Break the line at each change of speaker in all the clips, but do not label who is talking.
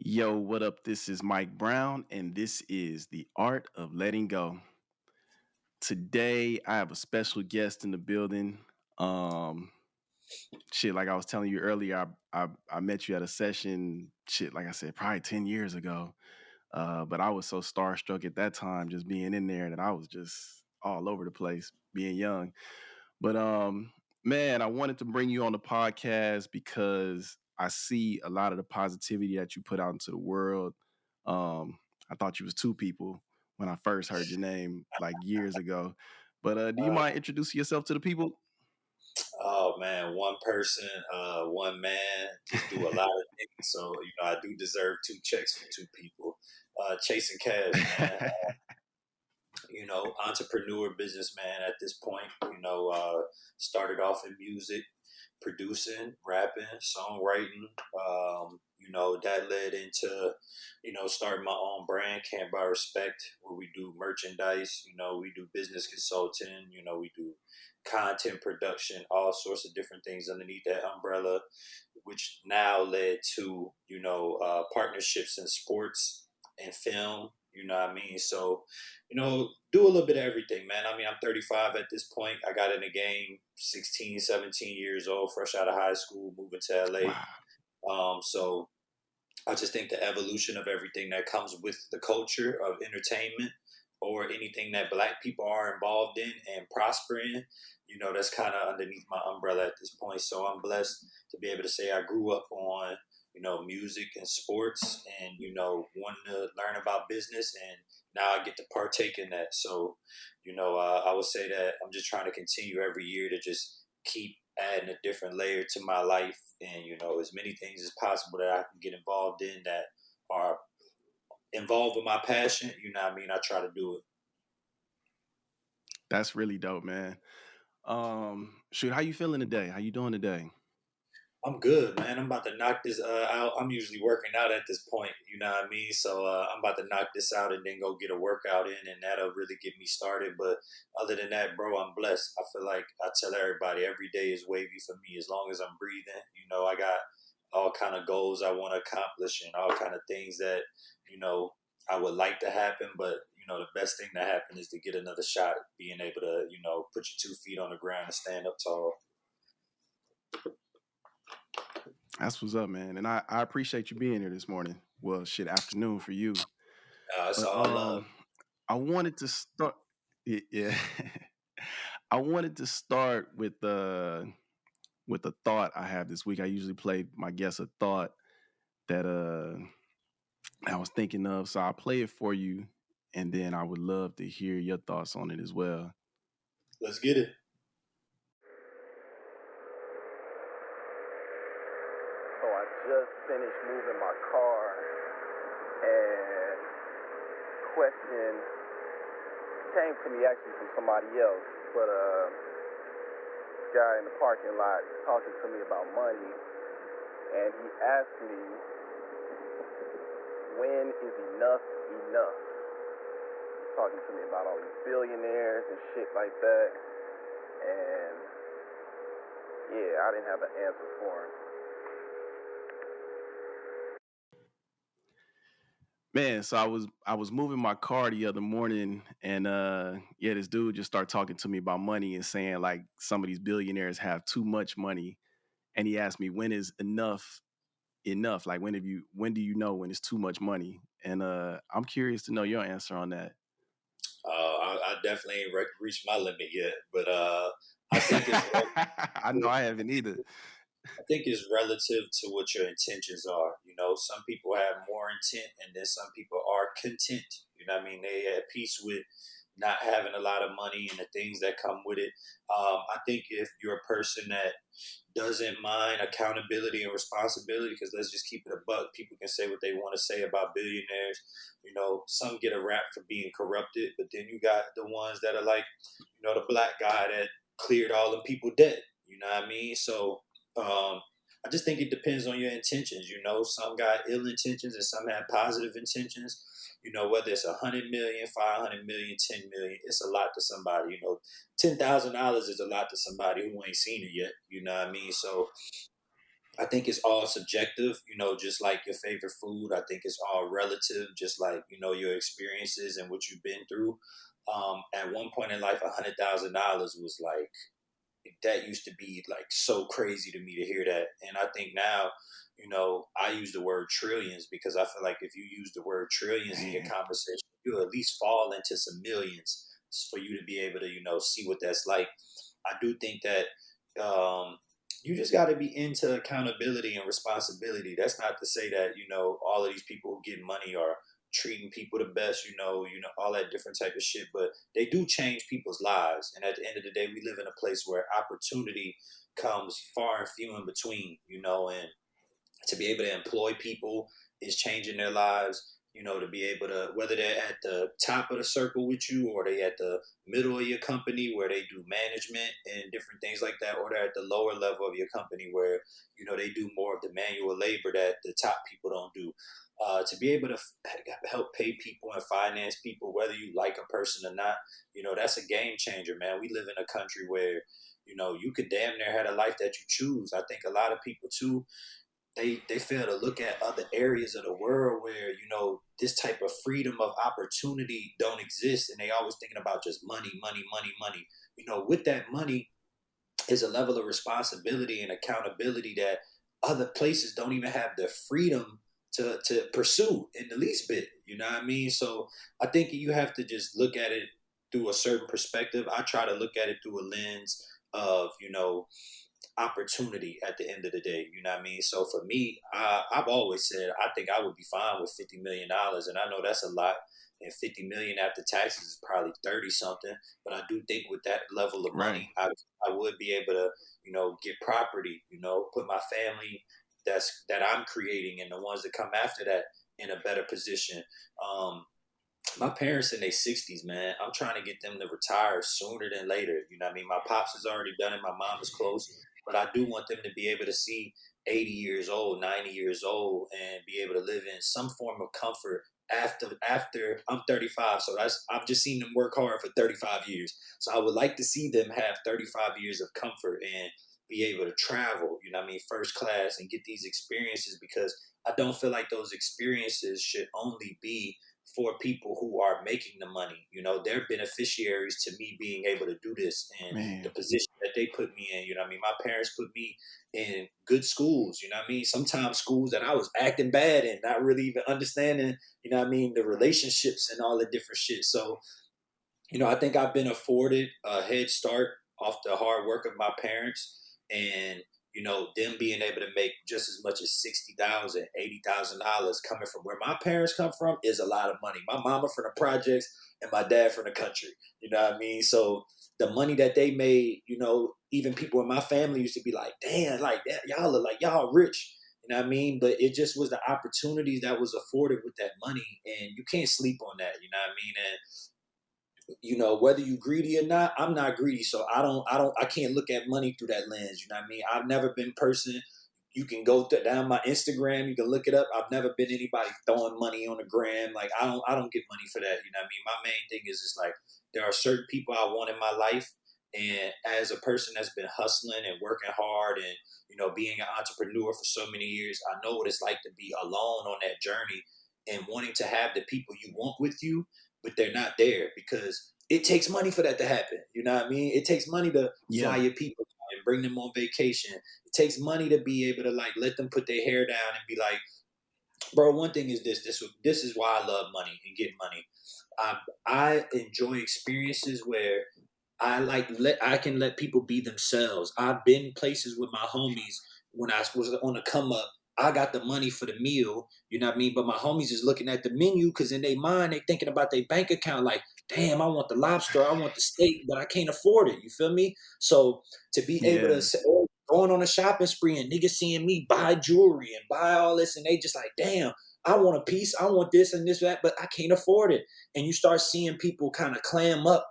Yo, what up? This is Mike Brown, and this is The Art of Letting Go. Today, I have a special guest in the building. Um, like I was telling you earlier, I met you at a session, like I said, probably 10 years ago. But I was so starstruck at that time, just being in there, that I was just all over the place, being young. But man, I wanted to bring you on the podcast because I see a lot of the positivity that you put out into the world. Um, I thought you was two people when I first heard your name like years ago. But do you
Uh,
mind introducing yourself to the people?
oh man, one person, one man, just do a lot of things. So I do deserve two checks from two people. Chasing cash, man. Entrepreneur, businessman at this point. Started off in music, producing, rapping, songwriting. That led into starting my own brand, Can't Buy Respect, where we do merchandise. We do business consulting. We do content production, all sorts of different things underneath that umbrella, which now led to partnerships in sports and film. You know what I mean? So, do a little bit of everything, man. I mean, I'm 35 at this point. I got in the game 16, 17 years old, fresh out of high school, moving to
Wow.
LA. So I just think the evolution of everything that comes with the culture of entertainment or anything that Black people are involved in and prosper in, that's kind of underneath my umbrella at this point. So I'm blessed to be able to say I grew up on, music and sports and, wanting to learn about business. And now I get to partake in that. So, I would say that I'm just trying to continue every year to just keep adding a different layer to my life and as many things as possible that I can get involved in that are involved with my passion. You know what I mean? I try to do it.
That's really dope, man. Shoot, how you feeling today? How you doing today?
I'm good, man. I'm about to knock this out. I'm usually working out at this point, you know what I mean? So I'm about to knock this out and then go get a workout in, and that'll really get me started. But other than that, bro, I'm blessed. I feel like I tell everybody every day is wavy for me as long as I'm breathing. I got all kind of goals I want to accomplish and all kind of things that you know I would like to happen. But the best thing to happen is to get another shot, being able to put your 2 feet on the ground and stand up tall.
That's what's up, man. And I appreciate you being here this morning. Well, shit, afternoon for you.
It's
But
all love.
I wanted to start. Yeah, I wanted to start with a thought I have this week. I usually play my guest a thought that I was thinking of, so I'll play it for you, and then I would love to hear your thoughts on it as well.
Let's get it.
So I just finished moving my car, and question came to me actually from somebody else, but guy in the parking lot talking to me about money, and he asked me, when is enough enough? He's talking to me about all these billionaires and shit like that, and yeah, I didn't have an answer for him. Man, so I was moving my car the other morning, and yeah, this dude just started talking to me about money and saying like some of these billionaires have too much money, and he asked me, when is enough enough? Like when do you know when it's too much money? And I'm curious to know your answer on that.
I definitely ain't reached my limit yet, but I think it's
I know I haven't either.
I think it's relative to what your intentions are. Some people have more intent, and then some people are content. You know what I mean? They at peace with not having a lot of money and the things that come with it. I think if you're a person that doesn't mind accountability and responsibility, because let's just keep it a buck. People can say what they want to say about billionaires. Some get a rap for being corrupted, but then you got the ones that are like, the black guy that cleared all the people debt. You know what I mean? So I just think it depends on your intentions. Some got ill intentions and some have positive intentions. Whether it's 100 million, 500 million, 10 million, it's a lot to somebody. $10,000 is a lot to somebody who ain't seen it yet. You know what I mean? So I think it's all subjective, just like your favorite food. I think it's all relative, just like, your experiences and what you've been through. At one point in life, $100,000 was like, that used to be like so crazy to me to hear that. And I think now, I use the word trillions because I feel like if you use the word trillions in your
Man,
conversation, you'll at least fall into some millions for you to be able to, see what that's like. I do think that you just got to be into accountability and responsibility. That's not to say that, all of these people who get money are treating people the best, all that different type of shit, but they do change people's lives. And at the end of the day, we live in a place where opportunity comes far and few in between, and to be able to employ people is changing their lives. To be able to, whether they're at the top of the circle with you or they at the middle of your company where they do management and different things like that, or they're at the lower level of your company where, they do more of the manual labor that the top people don't do. To be able to help pay people and finance people, whether you like a person or not, that's a game changer, man. We live in a country where, you could damn near have a life that you choose. I think a lot of people too, they fail to look at other areas of the world where this type of freedom of opportunity don't exist, and they always thinking about just money, money, money, money. With that money is a level of responsibility and accountability that other places don't even have the freedom to pursue in the least bit. You know what I mean? So I think you have to just look at it through a certain perspective. I try to look at it through a lens of opportunity at the end of the day. You know what I mean? So for me, I've always said I think I would be fine with $50 million, and I know that's a lot. And 50 million after taxes is probably 30 something. But I do think with that level of
right.
money, I would be able to, get property, put my family that I'm creating and the ones that come after that in a better position. My parents in their 60s, man. I'm trying to get them to retire sooner than later. You know what I mean? My pops has already done it. My mom is close. But I do want them to be able to see 80 years old, 90 years old, and be able to live in some form of comfort after I'm 35. So I've just seen them work hard for 35 years. So I would like to see them have 35 years of comfort and be able to travel, you know what I mean, first class and get these experiences, because I don't feel like those experiences should only be for people who are making the money. They're beneficiaries to me being able to do this and the
Man,
position that they put me in. You know what I mean? My parents put me in good schools, you know what I mean? Sometimes schools that I was acting bad and not really even understanding, you know what I mean, the relationships and all the different shit. So, I think I've been afforded a head start off the hard work of my parents, and them being able to make just as much as $60,000, $80,000 coming from where my parents come from is a lot of money. My mama from the projects and my dad from the country. You know what I mean? So the money that they made, even people in my family used to be like, "Damn, like that, y'all look like y'all rich." You know what I mean? But it just was the opportunities that was afforded with that money, and you can't sleep on that. You know what I mean? And whether you greedy or not, I'm not greedy. So I can't look at money through that lens. You know what I mean? I've never been person. You can go down my Instagram, you can look it up. I've never been anybody throwing money on the gram. Like I don't get money for that. You know what I mean? My main thing is just like, there are certain people I want in my life. And as a person that's been hustling and working hard and, being an entrepreneur for so many years, I know what it's like to be alone on that journey and wanting to have the people you want with you, but they're not there because it takes money for that to happen. You know what I mean? It takes money to fly
yeah,
your people out and bring them on vacation. It takes money to be able to like let them put their hair down and be like, bro. One thing is this is why I love money and get money. I enjoy experiences where I can let people be themselves. I've been places with my homies when I was on a come up. I got the money for the meal, you know what I mean? But my homies is looking at the menu because in their mind they thinking about their bank account like, damn, I want the lobster, I want the steak, but I can't afford it. You feel me? So to be able to
yeah,
going on a shopping spree and niggas seeing me buy jewelry and buy all this and they just like, damn, I want a piece, I want this and this, that, but I can't afford it. And you start seeing people kind of clam up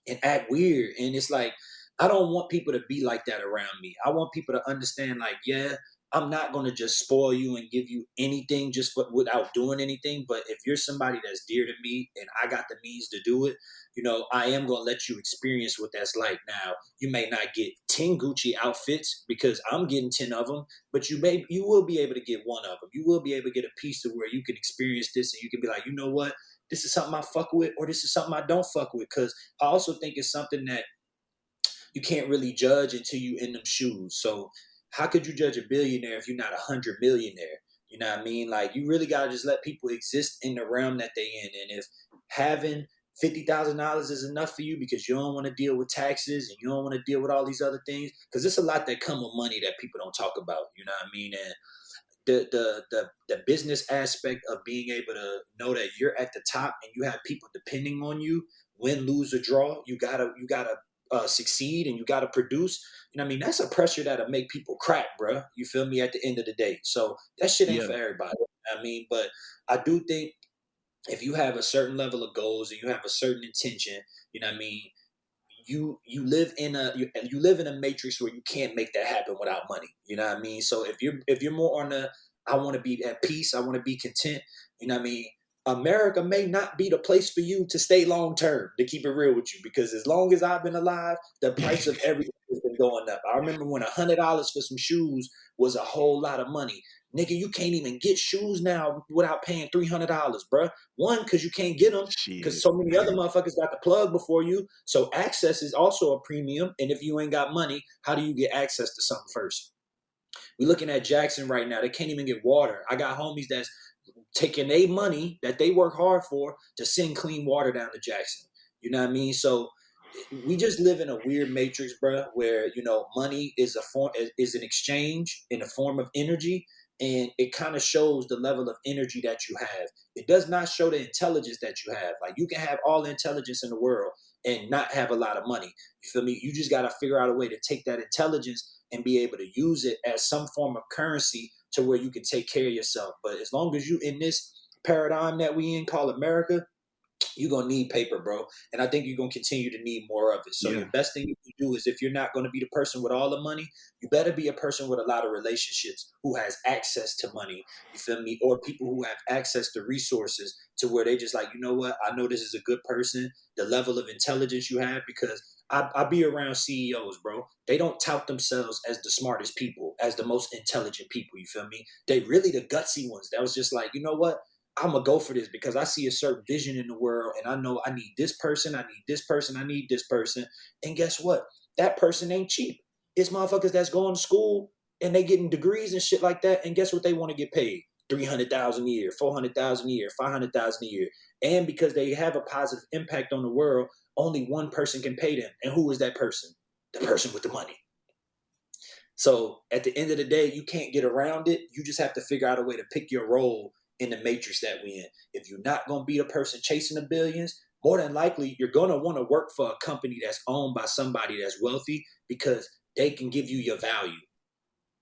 and act weird. And it's like, I don't want people to be like that around me. I want people to understand, like, yeah, I'm not going to just spoil you and give you anything without doing anything. But if you're somebody that's dear to me and I got the means to do it, I am going to let you experience what that's like. Now, you may not get 10 Gucci outfits because I'm getting 10 of them, but you will be able to get one of them. You will be able to get a piece to where you can experience this and you can be like, you know what? This is something I fuck with, or this is something I don't fuck with. Because I also think it's something that you can't really judge until you in them shoes. So how could you judge a billionaire if you're not 100 millionaire? You know what I mean? Like you really gotta just let people exist in the realm that they in. And if having $50,000 is enough for you because you don't want to deal with taxes and you don't want to deal with all these other things, because there's a lot that come with money that people don't talk about. You know what I mean? And the business aspect of being able to know that you're at the top and you have people depending on you, win, lose, or draw. You gotta succeed and you gotta produce. You know what I mean? That's a pressure that'll make people crack, bro. You feel me? At the end of the day, so that shit ain't
Yeah.
for everybody. You know what I mean, but I do think if you have a certain level of goals and you have a certain intention, you know what I mean, you live in a matrix where you can't make that happen without money. You know what I mean? So if you're more on the I want to be at peace, I want to be content, you know what I mean? America may not be the place for you to stay long term, to keep it real with you, because as long as I've been alive, the price of everything has been going up. I remember when $100 for some shoes was a whole lot of money. Nigga, you can't even get shoes now without paying $300, bruh. One, because you can't get them because
Shit.
so many other motherfuckers got the plug before you. So access is also a premium. And if you ain't got money, how do you get access to something first? We're looking at Jackson right now. They can't even get water. I got homies that's taking their money that they work hard for to send clean water down to Jackson. You know what I mean? So we just live in a weird matrix, bro, where money is an exchange in a form of energy, and it kind of shows the level of energy that you have. It does not show the intelligence that you have. Like you can have all the intelligence in the world and not have a lot of money. You feel me? You just got to figure out a way to take that intelligence and be able to use it as some form of currency to where you can take care of yourself. But as long as you in this paradigm that we in called America, you're gonna need paper, bro. And I think you're gonna continue to need more of it. So
Yeah.
your best thing you can do is, if you're not gonna be the person with all the money, you better be a person with a lot of relationships who has access to money. You feel me? Or people who have access to resources to where they just like, you know what? I know this is a good person. The level of intelligence you have, because I be around CEOs, bro. They don't tout themselves as the smartest people, as the most intelligent people. You feel me? They really the gutsy ones. That was just like, you know what? I'm gonna go for this because I see a certain vision in the world, and I know I need this person, I need this person, I need this person. And guess what? That person ain't cheap. It's motherfuckers that's going to school and they getting degrees and shit like that. And guess what? They want to get paid 300,000 a year, 400,000 a year, 500,000 a year. And because they have a positive impact on the world, only one person can pay them. And who is that person? The person with the money. So at the end of the day, you can't get around it. You just have to figure out a way to pick your role in the matrix that we in. If you're not going to be the person chasing the billions, more than likely you're going to want to work for a company that's owned by somebody that's wealthy, because they can give you your value.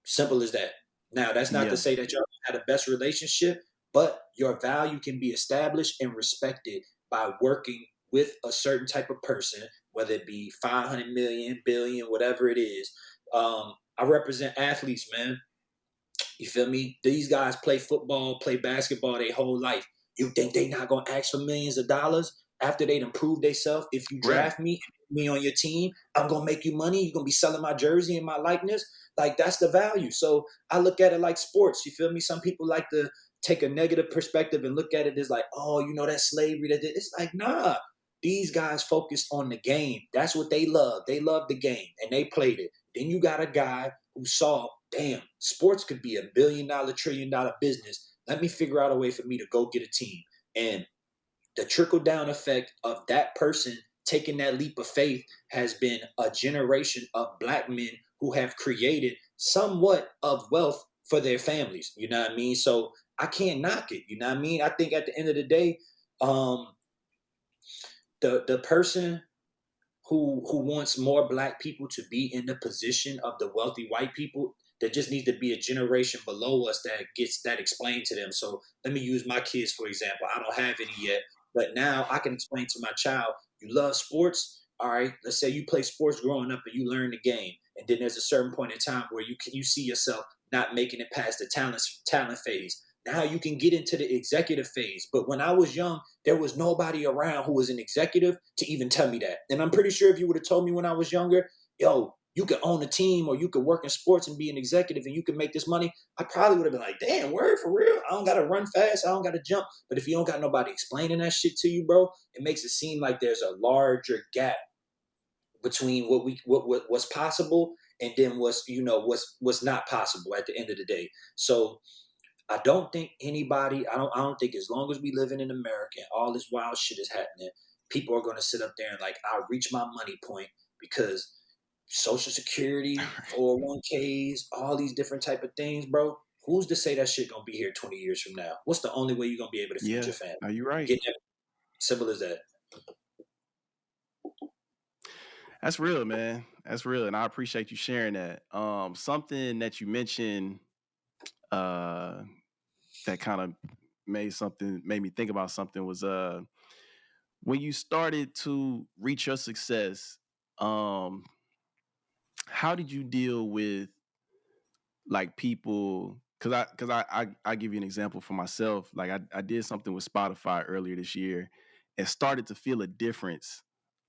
Simple as that. Now, that's not to
Yeah.
say that y'all had the best relationship, but your value can be established and respected by working with a certain type of person, whether it be 500 million, billion, whatever it is. I represent athletes, man. You feel me? These guys play football, play basketball their whole life. You think they not gonna ask for millions of dollars after they'd improve themselves? If you
Right.
draft me on your team, I'm gonna make you money. You're gonna be selling my jersey and my likeness. Like that's the value. So I look at it like sports. You feel me? Some people like to take a negative perspective and look at it as like, oh, that's slavery. It's like, nah. These guys focused on the game. That's what they love. They love the game and they played it. Then you got a guy who saw, damn, sports could be $1 billion, $1 trillion business. Let me figure out a way for me to go get a team. And the trickle down effect of that person taking that leap of faith has been a generation of black men who have created somewhat of wealth for their families. You know what I mean? So I can't knock it. You know what I mean? I think at the end of the day, um, the person who wants more black people to be in the position of the wealthy white people. There just needs to be a generation below us that gets that explained to them. So let me use my kids for example. I don't have any yet, but now I can explain to my child, you love sports. All right, let's say you play sports growing up and you learn the game, and then there's a certain point in time where you see yourself not making it past the talent phase. Now you can get into the executive phase. But when I was young, there was nobody around who was an executive to even tell me that. And I'm pretty sure if you would have told me when I was younger, yo, you could own a team or you could work in sports and be an executive and you could make this money, I probably would have been like, damn, word for real. I don't got to run fast. I don't got to jump. But if you don't got nobody explaining that shit to you, bro, it makes it seem like there's a larger gap between what's possible and then what's not possible at the end of the day. So I don't think anybody, I don't think as long as we living in America and all this wild shit is happening, people are gonna sit up there and like, I'll reach my money point because Social Security, 401ks, all these different type of things, bro. Who's to say that shit gonna be here 20 years from now? What's the only way you're gonna be able to feed
Yeah,
your family?
are you right?
Getting that simple as that.
That's real, man. That's real, and I appreciate you sharing that. Something that you mentioned uh, that kind of made me think about something was when you started to reach your success. Um, how did you deal with like people? Because I give you an example for myself. Like I did something with Spotify earlier this year, and started to feel a difference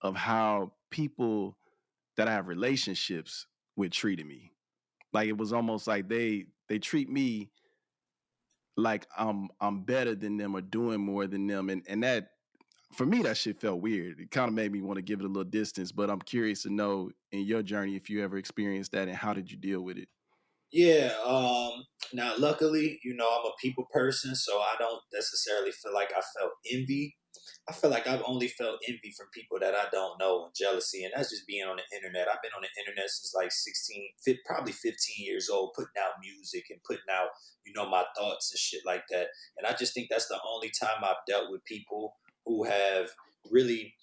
of how people that I have relationships with treated me. Like it was almost like they treat me like I'm better than them or doing more than them, and that for me that shit felt weird. It kind of made me want to give it a little distance. But I'm curious to know in your journey if you ever experienced that and how did you deal with it?
Yeah. Now, luckily, I'm a people person, so I don't necessarily feel like I felt envy. I feel like I've only felt envy from people that I don't know and jealousy, and that's just being on the internet. I've been on the internet since like 16, probably 15 years old, putting out music and putting out, my thoughts and shit like that. And I just think that's the only time I've dealt with people who have really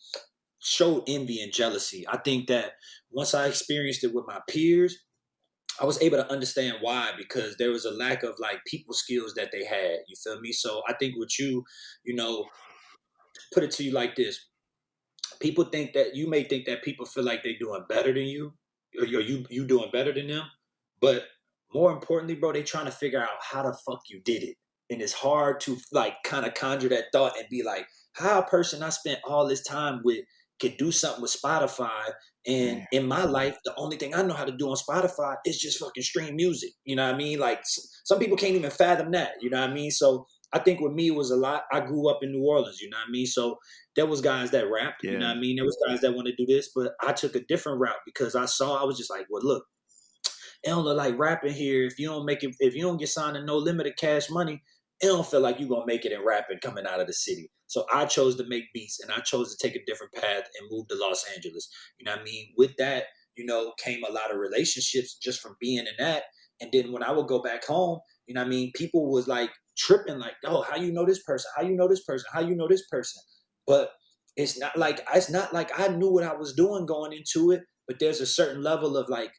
showed envy and jealousy. I think that once I experienced it with my peers, I was able to understand why, because there was a lack of like people skills that they had. You feel me? So I think with you, you know, put it to you like this: people think that you may think that people feel like they're doing better than you, or you doing better than them, but more importantly, bro, they trying to figure out how the fuck you did it, and it's hard to like kind of conjure that thought and be like, how a person I spent all this time with could do something with Spotify, and
Man,
in my life, the only thing I know how to do on Spotify is just fucking stream music. You know what I mean? Like some people can't even fathom that. You know what I mean? So I think with me it was a lot. I grew up in New Orleans. You know what I mean? So there was guys that rapped, you know
yeah,
what I mean? There was guys that want to do this, but I took a different route because I was just like, well, look, it don't look like rapping here. If you don't make it, if you don't get signed to No Limited Cash Money, it don't feel like you're gonna make it in rapping coming out of the city. So I chose to make beats and I chose to take a different path and move to Los Angeles. You know what I mean? With that, came a lot of relationships just from being in that. And then when I would go back home, you know what I mean, people was like tripping, like, oh, how you know this person? How you know this person? How you know this person? But it's not like I knew what I was doing going into it, but there's a certain level of like,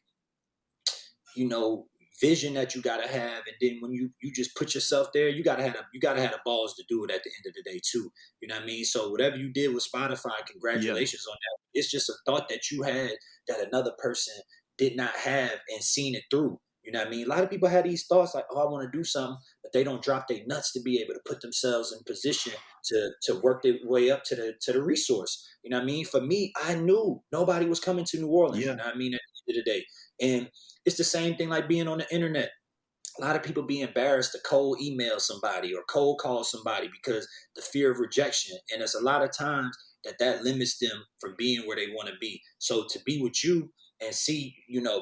you know, vision that you gotta have, and then when you just put yourself there, you gotta have the balls to do it at the end of the day too. You know what I mean? So whatever you did with Spotify,
yeah,
congratulations on that. It's just a thought that you had that another person did not have and seen it through. You know what I mean? A lot of people had these thoughts like, oh, I want to do something, but they don't drop their nuts to be able to put themselves in position to work their way up to the resource. You know what I mean? For me, I knew nobody was coming to New Orleans. You
yeah,
know what I mean? At the end of the day, and it's the same thing like being on the internet. A lot of people be embarrassed to cold email somebody or cold call somebody because the fear of rejection. And it's a lot of times that limits them from being where they want to be. So to be with you and see,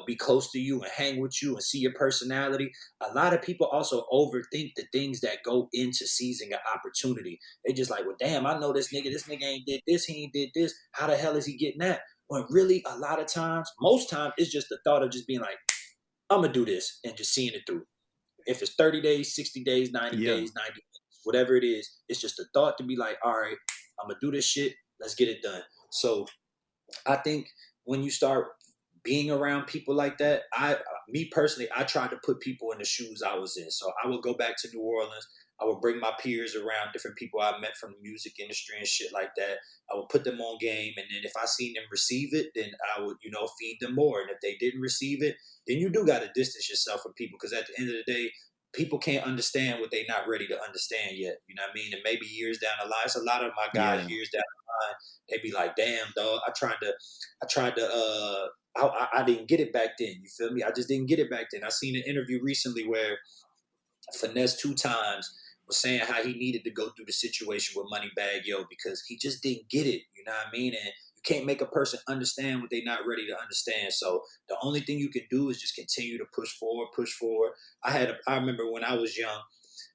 be close to you and hang with you and see your personality. A lot of people also overthink the things that go into seizing an opportunity. They just like, well, damn, I know this nigga. This nigga ain't did this. He ain't did this. How the hell is he getting that? When really, a lot of times, most times, it's just the thought of just being like, I'm gonna do this and just seeing it through. If it's 30 days, 60 days, 90
yeah,
days, 90 days, whatever it is, it's just a thought to be like, all right, I'm gonna do this shit. Let's get it done. So I think when you start being around people like that, me personally, I tried to put people in the shoes I was in. So I would go back to New Orleans. I would bring my peers around, different people I met from the music industry and shit like that. I would put them on game, and then if I seen them receive it, then I would, feed them more. And if they didn't receive it, then you do got to distance yourself from people, because at the end of the day, people can't understand what they're not ready to understand yet. You know what I mean? And maybe years down the line, it's a lot of my guys
Yeah.
years down the line, they be like, "Damn, dog, I didn't get it back then." You feel me? I just didn't get it back then. I seen an interview recently where Finesse 2 times was saying how he needed to go through the situation with Moneybag Yo because he just didn't get it. You know what I mean? And you can't make a person understand what they're not ready to understand. So the only thing you can do is just continue to push forward, push forward. I remember when I was young,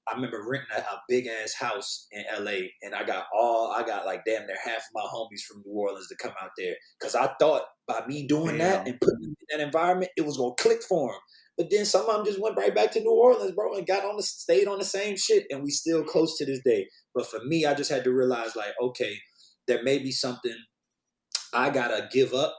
I remember renting a big ass house in LA, and I got like damn near half of my homies from New Orleans to come out there, because I thought by me doing that
Damn.
and putting them in that environment, it was gonna click for them. But then some of them just went right back to New Orleans, bro, and stayed on the same shit, and we still close to this day. But for me, I just had to realize, like, okay, there may be something I gotta give up,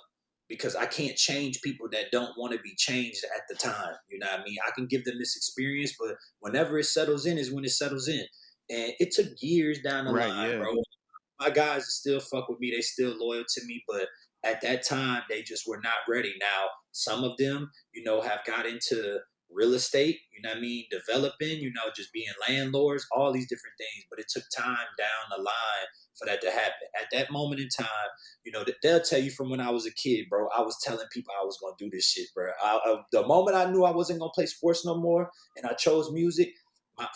because I can't change people that don't want to be changed at the time. You know what I mean? I can give them this experience, but whenever it settles in is when it settles in. And it took years down the
Right.
line,
Yeah.
bro. My guys still fuck with me. They still loyal to me, but at that time they just were not ready. Now, some of them, have got into real estate, you know what I mean, developing, just being landlords, all these different things. But it took time down the line for that to happen. At that moment in time, they'll tell you from when I was a kid, bro, I was telling people I was gonna do this shit, bro. The moment I knew I wasn't gonna play sports no more and I chose music,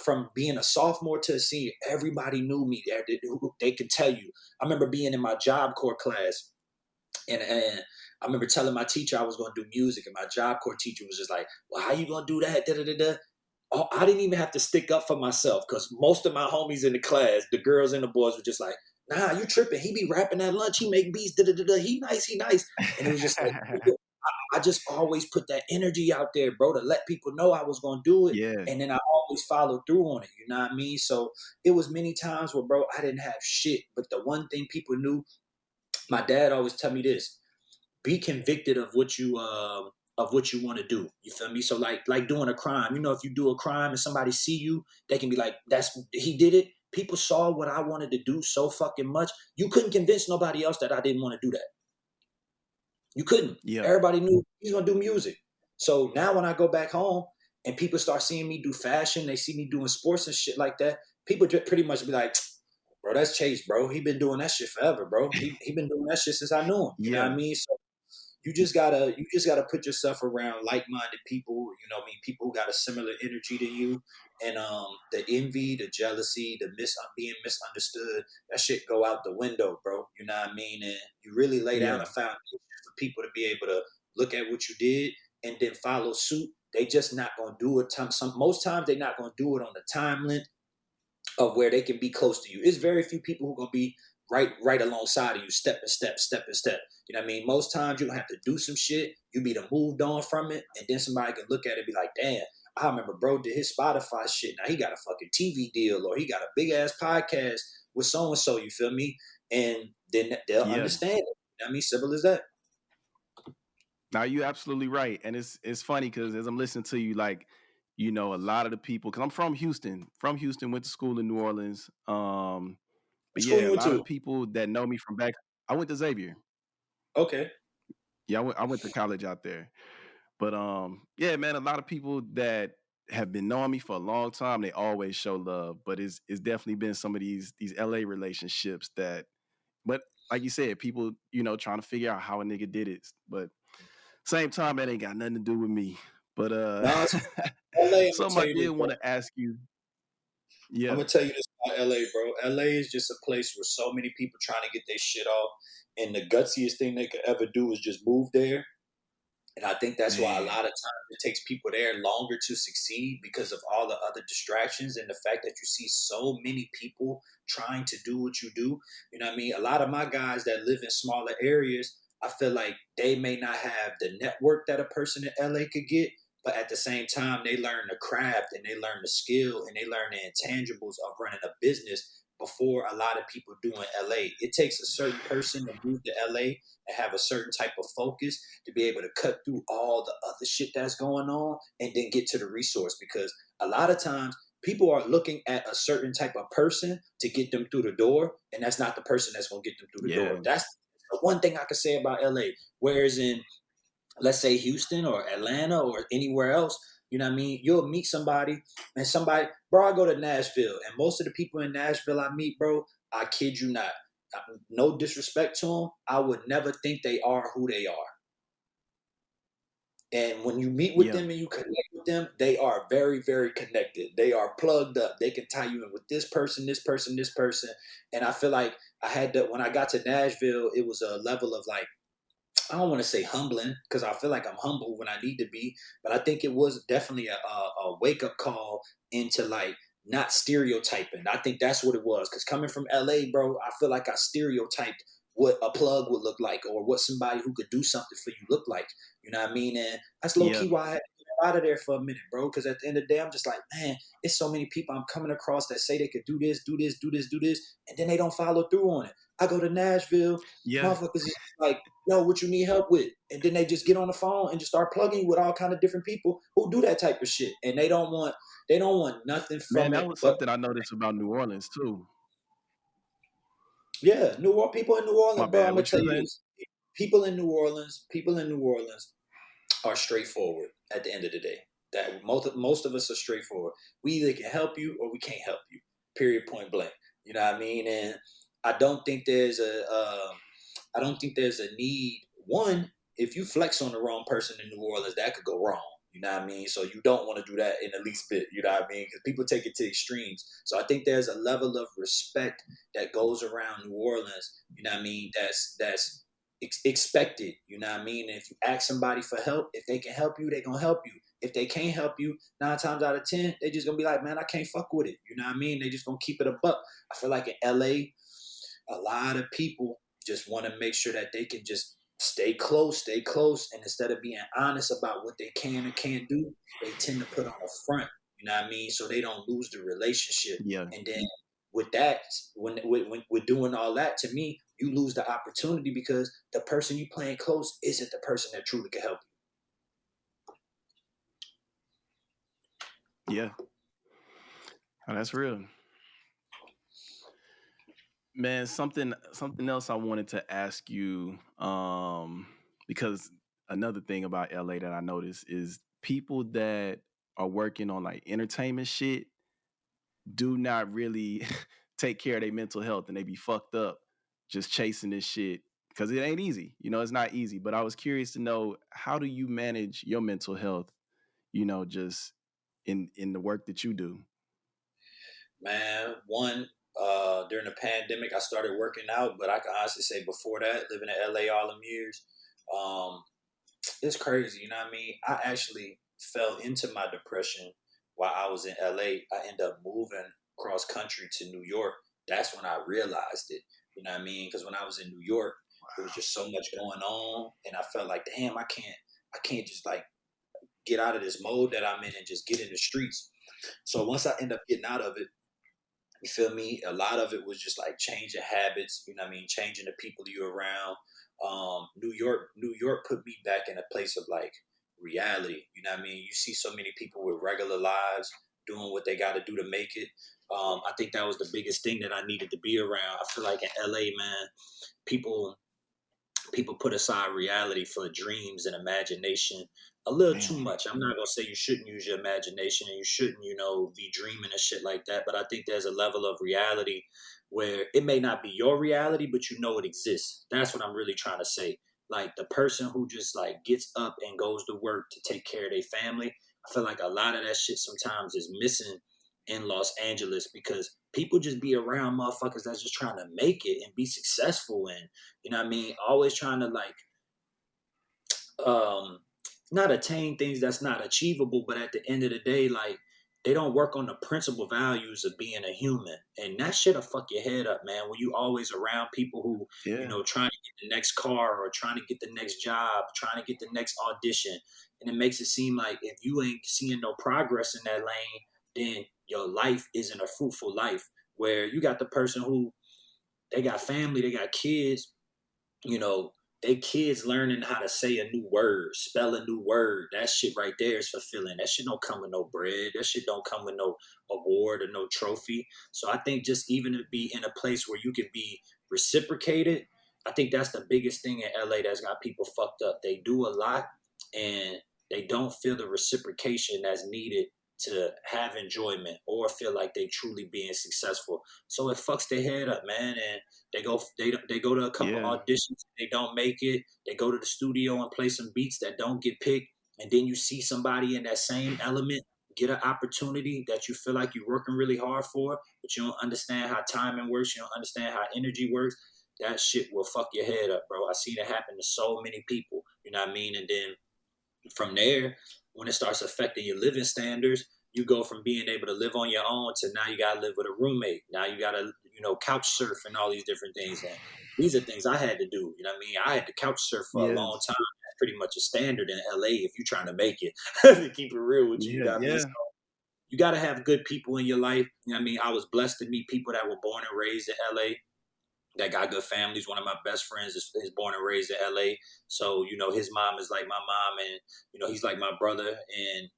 from being a sophomore to a senior, everybody knew me there. They could tell you. I remember being in my Job Corps class, and I remember telling my teacher I was going to do music, and my Job Corps teacher was just like, "Well, how you going to do that?" Da, da, da, da. Oh, I didn't even have to stick up for myself, because most of my homies in the class, the girls and the boys, were just like, "Nah, you tripping? He be rapping at lunch. He make beats. Da, da, da, da. He nice. He nice." And it was just like, I just always put that energy out there, bro, to let people know I was gonna do it.
Yeah.
And then I always followed through on it. You know what I mean? So it was many times where, bro, I didn't have shit. But the one thing people knew, my dad always tell me this: be convicted of what you want to do. You feel me? So like doing a crime. If you do a crime and somebody see you, they can be like, "That's he did it." People saw what I wanted to do so fucking much. You couldn't convince nobody else that I didn't want to do that. You couldn't.
Yeah.
Everybody knew he's gonna do music. So now when I go back home and people start seeing me do fashion, they see me doing sports and shit like that. People pretty much be like, "Bro, that's Chase, bro. He been doing that shit forever, bro. He been doing that shit since I knew him." You know what
Yeah.
I mean? So you just gotta put yourself around like-minded people. You know what I mean? People who got a similar energy to you. And the envy, the jealousy, being misunderstood, that shit go out the window, bro. You know what I mean? And you really lay down
Yeah.
a foundation for people to be able to look at what you did and then follow suit. They just not gonna do it. Most times they not gonna do it on the time length of where they can be close to you. It's very few people who are gonna be right alongside of you, step and step, step and step. You know what I mean? Most times you're gonna have to do some shit, you be done moved on from it, and then somebody can look at it and be like, "Damn, I remember bro did his Spotify shit. Now he got a fucking TV deal, or he got a big ass podcast with so and so." You feel me? And then they'll
Yeah.
understand it. You know what I mean? Simple as that.
Now you're absolutely right, and it's funny because as I'm listening to you, like a lot of the people, because I'm from Houston. From Houston, went to school in New Orleans.
What
But
school
yeah,
you
a
went
lot of the
to?
people that know me from back, I went to Xavier.
Okay.
Yeah, I went to college out there. But yeah, man, a lot of people that have been knowing me for a long time, they always show love. But it's definitely been some of these LA relationships that, but like you said, people trying to figure out how a nigga did it. But same time, that ain't got nothing to do with me. But
Now LA, I'm gonna
something
tell
I
you
did
this, bro.
want to ask you.
I'm
Yeah,
gonna tell you this about LA, bro. LA is just a place where so many people trying to get their shit off, and the gutsiest thing they could ever do is just move there. And I think that's why a
man.
lot of times it takes people there longer to succeed, because of all the other distractions and the fact that you see so many people trying to do what you do. You know what I mean? A lot of my guys that live in smaller areas, I feel like they may not have the network that a person in LA could get, but at the same time, they learn the craft and they learn the skill and they learn the intangibles of running a business before a lot of people do in LA. It takes a certain person to move to LA and have a certain type of focus to be able to cut through all the other shit that's going on and then get to the resource. Because a lot of times people are looking at a certain type of person to get them through the door, and that's not the person that's going to get them through the
Yeah.
door. That's the one thing I could say about LA. Whereas in, let's say, Houston or Atlanta or anywhere else, you know what I mean? You'll meet somebody, and somebody, bro, I go to Nashville, and most of the people in Nashville I meet, bro, I kid you not, no disrespect to them, I would never think they are who they are. And when you meet with
Yeah.
them and you connect with them, they are very, very connected. They are plugged up. They can tie you in with this person, this person, this person. And I feel like I had to, when I got to Nashville, it was a level of like, I don't want to say humbling because I feel like I'm humble when I need to be, but I think it was definitely a wake up call into like not stereotyping. I think that's what it was because coming from LA, bro, I feel like I stereotyped what a plug would look like or what somebody who could do something for you look like. You know what I mean? And that's low
Yeah.
key why I had to get out of there for a minute, bro. Because at the end of the day, I'm just like, man, it's so many people I'm coming across that say they could do this, do this, do this, do this, and then they don't follow through on it. I go to Nashville,
Yeah.
motherfuckers is like, yo, what you need help with? And then they just get on the phone and just start plugging with all kind of different people who do that type of shit. And they don't want nothing
Man,
from
that
it
was
but
something I noticed about New Orleans too.
yeah, New Orleans people in New
My
Orleans, bro.
bad.
I'm gonna
What you
tell you
saying?
this: people in New Orleans are straightforward. At the end of the day, that most of us are straightforward. We either can help you or we can't help you. Period. Point blank. You know what I mean? And I don't think there's I don't think there's a need. One, if you flex on the wrong person in New Orleans, that could go wrong. You know what I mean? So you don't want to do that in the least bit. You know what I mean? Because people take it to extremes. So I think there's a level of respect that goes around New Orleans. You know what I mean? That's expected. You know what I mean? And if you ask somebody for help, if they can help you, they're gonna help you. If they can't help you, 9 times out of 10, they just gonna be like, man, I can't fuck with it. You know what I mean? They just gonna keep it a buck. I feel like in LA, a lot of people just want to make sure that they can just stay close, and instead of being honest about what they can and can't do, they tend to put on a front. You know what I mean? So they don't lose the relationship.
Yeah.
And then with that, when we're doing all that, to me, you lose the opportunity because the person you playing close isn't the person that truly can help
Yeah. Oh, that's real. Man, something else I wanted to ask you, because another thing about LA that I noticed is people that are working on like entertainment shit do not really take care of their mental health, and they be fucked up just chasing this shit because it ain't easy. It's not easy. But I was curious to know, how do you manage your mental health, just in the work that you do?
you. Man, one, during the pandemic, I started working out, but I can honestly say before that, living in LA all them years, um, it's crazy. You know what I mean? I actually fell into my depression while I was in LA. I ended up moving cross country to New York. That's when I realized it. You know what I mean? Because when I was in New York, there was just so much going on, and I felt like, damn, I can't just like get out of this mode that I'm in and just get in the streets. So once I end up getting out of it, you feel me? A lot of it was just like changing habits, you know what I mean? Changing the people you're around. New York put me back in a place of like reality. You know what I mean? You see so many people with regular lives doing what they got to do to make it. I think that was the biggest thing that I needed to be around. I feel like in LA, man, people people put aside reality for dreams and imagination a little too
Man,
much. I'm not gonna say you shouldn't use your imagination and you shouldn't, be dreaming and shit like that. But I think there's a level of reality where it may not be your reality, but you know it exists. That's what I'm really trying to say. Like the person who just like gets up and goes to work to take care of their family. I feel like a lot of that shit sometimes is missing in Los Angeles because people just be around motherfuckers that's just trying to make it and be successful and always trying to like um not attain things that's not achievable, but at the end of the day, like they don't work on the principal values of being a human. And that shit'll fuck your head up, man, when you always around people who,
yeah,
trying to get the next car or trying to get the next job, trying to get the next audition. And it makes it seem like if you ain't seeing no progress in that lane, then your life isn't a fruitful life. Where you got the person who they got family, they got kids, you know, they kids learning how to say a new word, spell a new word. That shit right there is fulfilling. That shit don't come with no bread. That shit don't come with no award or no trophy. So I think just even to be in a place where you can be reciprocated, I think that's the biggest thing in LA that's got people fucked up. They do a lot and they don't feel the reciprocation that's needed to have enjoyment or feel like they truly being successful. So it fucks their head up, man. And they go to a couple
Yeah.
auditions, they don't make it. They go to the studio and play some beats that don't get picked, and then you see somebody in that same element get an opportunity that you feel like you're working really hard for, but you don't understand how timing works. You don't understand how energy works. That shit will fuck your head up, bro. I seen it happen to so many people. You know what I mean? And then from there, when it starts affecting your living standards, you go from being able to live on your own to now you gotta live with a roommate. Now you gotta, couch surf and all these different things. And these are things I had to do. You know what I mean? I had to couch surf for a long
Yes.
time. That's pretty much a standard in LA if you're trying to make it. To keep it real with you, you
Yeah.
know what I mean?
Yeah.
So you gotta have good people in your life. You know what I mean? I was blessed to meet people that were born and raised in LA that got good families. One of my best friends is born and raised in LA. So, his mom is like my mom and, he's like my brother. And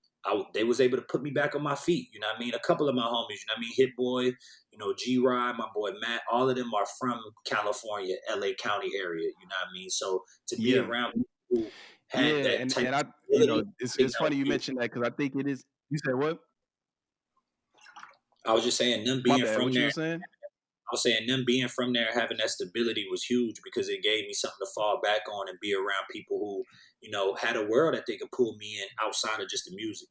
they was able to put me back on my feet. You know what I mean? A couple of my homies, you know what I mean? Hit Boy, G-Rod, my boy Matt, all of them are from California, LA County area. You know what I mean? So to be
Yeah.
around people who had
Yeah.
that type
And
of
I,
ability, I
it's
think
it's
that was
funny you
huge.
mentioned that because I think it is. You said what?
I was just saying them
My
being
bad.
from
What you
there,
were saying?
I was saying them being from there, having that stability was huge because it gave me something to fall back on and be around people who, had a world that they could pull me in outside of just the music.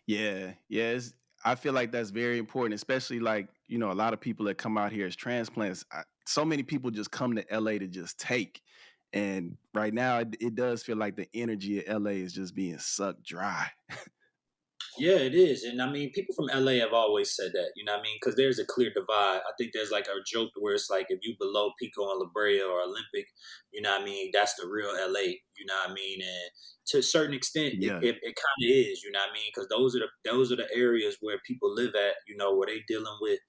Yeah. Yeah. I feel like that's very important, especially like, a lot of people that come out here as transplants. So many people just come to LA to just take. And right now, it does feel like the energy of LA is just being sucked dry.
Yeah, it is. And I mean, people from LA have always said that, you know what I mean? Because there's a clear divide. I think there's like a joke where it's like if you below Pico and La Brea or Olympic, you know what I mean? That's the real LA, you know what I mean? And to a certain extent, it,
Yeah.
it, it kind of is, you know what I mean? Because those are the areas where people live at, where they dealing with,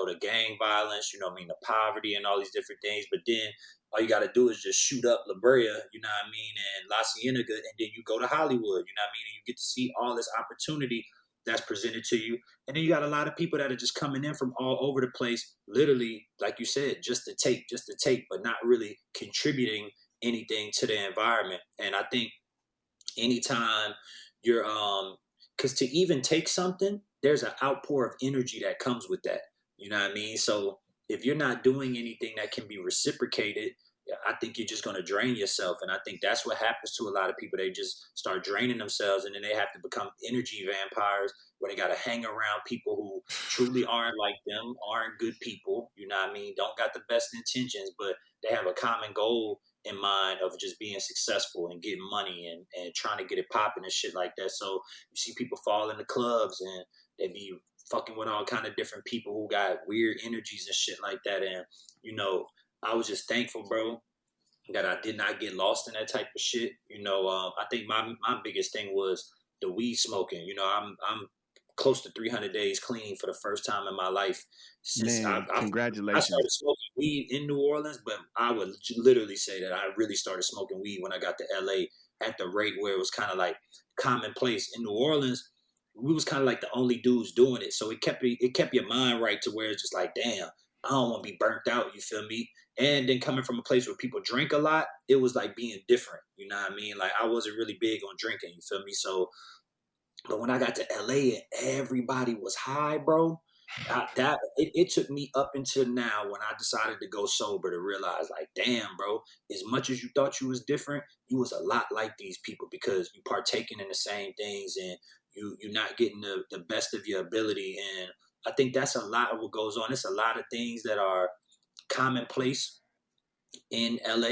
the gang violence, you know what I mean, the poverty and all these different things. But then all you got to do is just shoot up La Brea, you know what I mean, and La Cienega, and then you go to Hollywood, you know what I mean, and you get to see all this opportunity that's presented to you. And then you got a lot of people that are just coming in from all over the place, literally, like you said, just to take, but not really contributing anything to the environment. And I think anytime you're because to even take something, there's an outpour of energy that comes with that, you know what I mean? So if you're not doing anything that can be reciprocated, yeah, I think you're just going to drain yourself. And I think that's what happens to a lot of people. They just start draining themselves, and then they have to become energy vampires where they got to hang around people who truly aren't like them, aren't good people, you know what I mean, don't got the best intentions, but they have a common goal in mind of just being successful and getting money and trying to get it popping and shit like that. So you see people fall into clubs and they be fucking with all kind of different people who got weird energies and shit like that. And I was just thankful, bro, that I did not get lost in that type of shit. I think my biggest thing was the weed smoking. I'm close to 300 days clean for the first time in my life since
Man,
I
congratulations.
started smoking weed in New Orleans. But I would literally say that I really started smoking weed when I got to LA at the rate where it was kind of like commonplace. In New Orleans, we was kind of like the only dudes doing it, so it kept your mind right to where it's just like, damn, I don't want to be burnt out. You feel me? And then coming from a place where people drink a lot, it was like being different. You know what I mean? Like I wasn't really big on drinking. You feel me? So, but when I got to LA and everybody was high, bro, it took me up until now when I decided to go sober to realize, like, damn, bro, as much as you thought you was different, you was a lot like these people because you partaking in the same things and you're not getting the best of your ability. And I think that's a lot of what goes on. It's a lot of things that are commonplace in LA,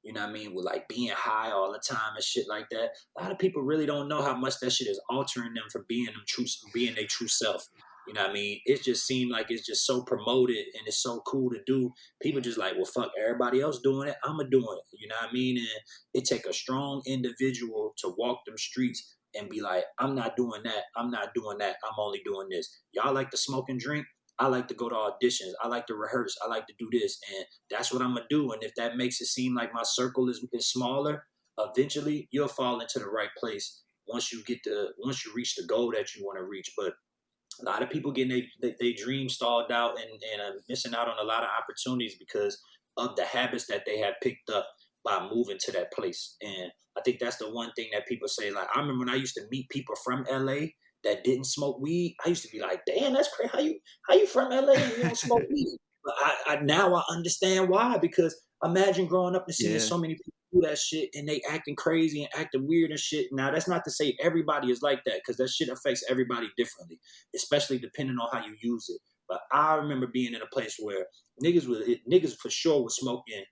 you know what I mean, with like being high all the time and shit like that. A lot of people really don't know how much that shit is altering them from being their true self. You know what I mean? It just seemed like it's just so promoted and it's so cool to do. People just like, well, fuck, everybody else doing it, I'ma do it. You know what I mean? And it take a strong individual to walk them streets and be like, I'm not doing that. I'm not doing that. I'm only doing this. Y'all like to smoke and drink? I like to go to auditions. I like to rehearse. I like to do this. And that's what I'm going to do. And if that makes it seem like my circle is smaller, eventually you'll fall into the right place once you reach the goal that you want to reach. But a lot of people getting they dreams stalled out and missing out on a lot of opportunities because of the habits that they have picked up by moving to that place. And I think that's the one thing that people say. Like, I remember when I used to meet people from LA that didn't smoke weed. I used to be like, damn, that's crazy. How you from LA and you don't smoke weed? But now I understand why, because imagine growing up and seeing
Yeah.
so many people do that shit and they acting crazy and acting weird and shit. Now that's not to say everybody is like that, because that shit affects everybody differently, especially depending on how you use it. But I remember being in a place where niggas for sure was smoking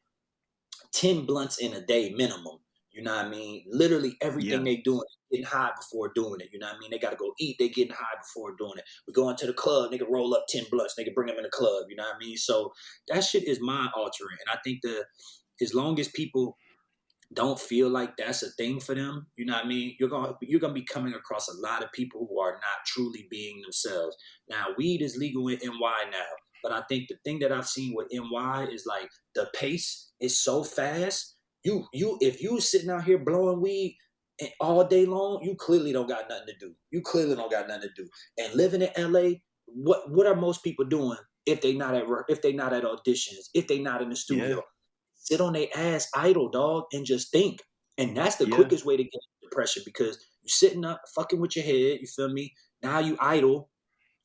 10 blunts in a day minimum. You know what I mean? Literally everything
Yeah.
they doing, getting high before doing it. You know what I mean? They got to go eat. They getting high before doing it. We go into the club. They can roll up 10 blunts. They can bring them in the club. You know what I mean? So that shit is mind altering. And I think that as long as people don't feel like that's a thing for them, you know what I mean? You're gonna be coming across a lot of people who are not truly being themselves. Now, weed is legal in NY now, but I think the thing that I've seen with NY is like the pace is so fast. You if you sitting out here blowing weed all day long, you clearly don't got nothing to do. You clearly don't got nothing to do. And living in LA, what are most people doing if they not at auditions, if they not in the
Yeah.
studio? Sit on their ass idle, dog, and just think. And that's the
Yeah.
quickest way to get depression, because you're sitting up, fucking with your head. You feel me? Now you idle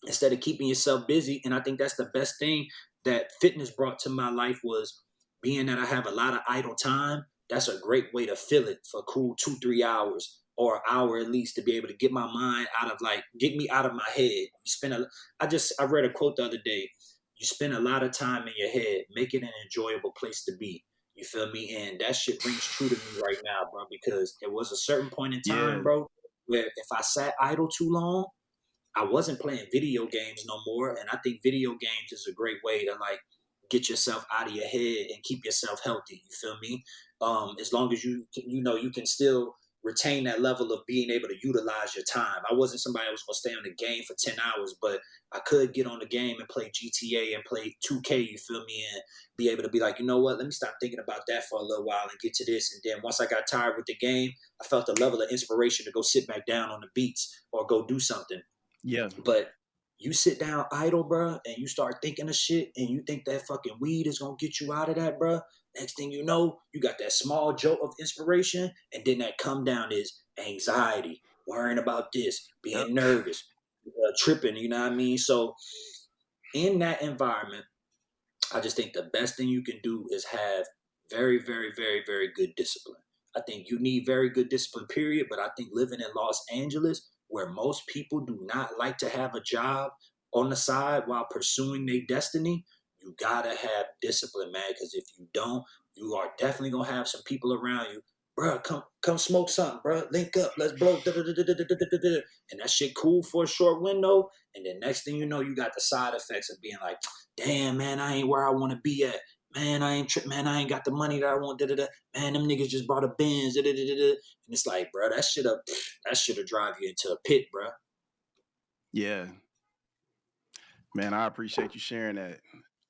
instead of keeping yourself busy. And I think that's the best thing that fitness brought to my life, was being that I have a lot of idle time. That's a great way to fill it for a cool 2-3 hours, or an hour at least, to be able to get my mind out of, like, get me out of my head. I read a quote the other day. You spend a lot of time in your head, make it an enjoyable place to be. You feel me? And that shit rings true to me right now, bro, because it was a certain point in time,
Yeah.
bro, where if I sat idle too long, I wasn't playing video games no more. And I think video games is a great way to, like, get yourself out of your head and keep yourself healthy. You feel me? As long as you can still retain that level of being able to utilize your time. I wasn't somebody that was gonna stay on the game for 10 hours, but I could get on the game and play GTA and play 2K, you feel me, and be able to be like, you know what, let me stop thinking about that for a little while and get to this. And then once I got tired with the game, I felt a level of inspiration to go sit back down on the beats or go do something.
Yeah.
But you sit down idle, bro, and you start thinking of shit, and you think that fucking weed is gonna get you out of that, bro. Next thing you know, you got that small jolt of inspiration, and then that come down is anxiety, worrying about this,
Yep.
being nervous, tripping. You know what I mean? So in that environment, I just think the best thing you can do is have very, very, very, very good discipline. I think you need very good discipline, period. But I think living in Los Angeles, where most people do not like to have a job on the side while pursuing their destiny, you gotta have discipline, man. Because if you don't, you are definitely gonna have some people around you. Bruh, come smoke something, bruh. Link up, let's blow. And that shit cool for a short window. And then next thing you know, you got the side effects of being like, damn, man, I ain't where I want to be at. Man, man, I ain't got the money that I want. Man, them niggas just bought a Benz. And it's like, bro, that shit'll drive you into a pit, bro.
Yeah. Man, I appreciate you sharing that.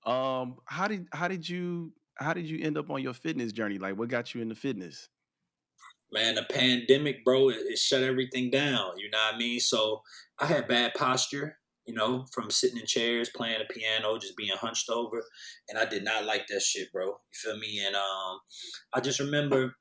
How did you end up on your fitness journey? Like, what got you into fitness?
Man, the pandemic, bro, it shut everything down. You know what I mean? So I had bad posture, from sitting in chairs, playing the piano, just being hunched over. And I did not like that shit, bro. You feel me? And I just remember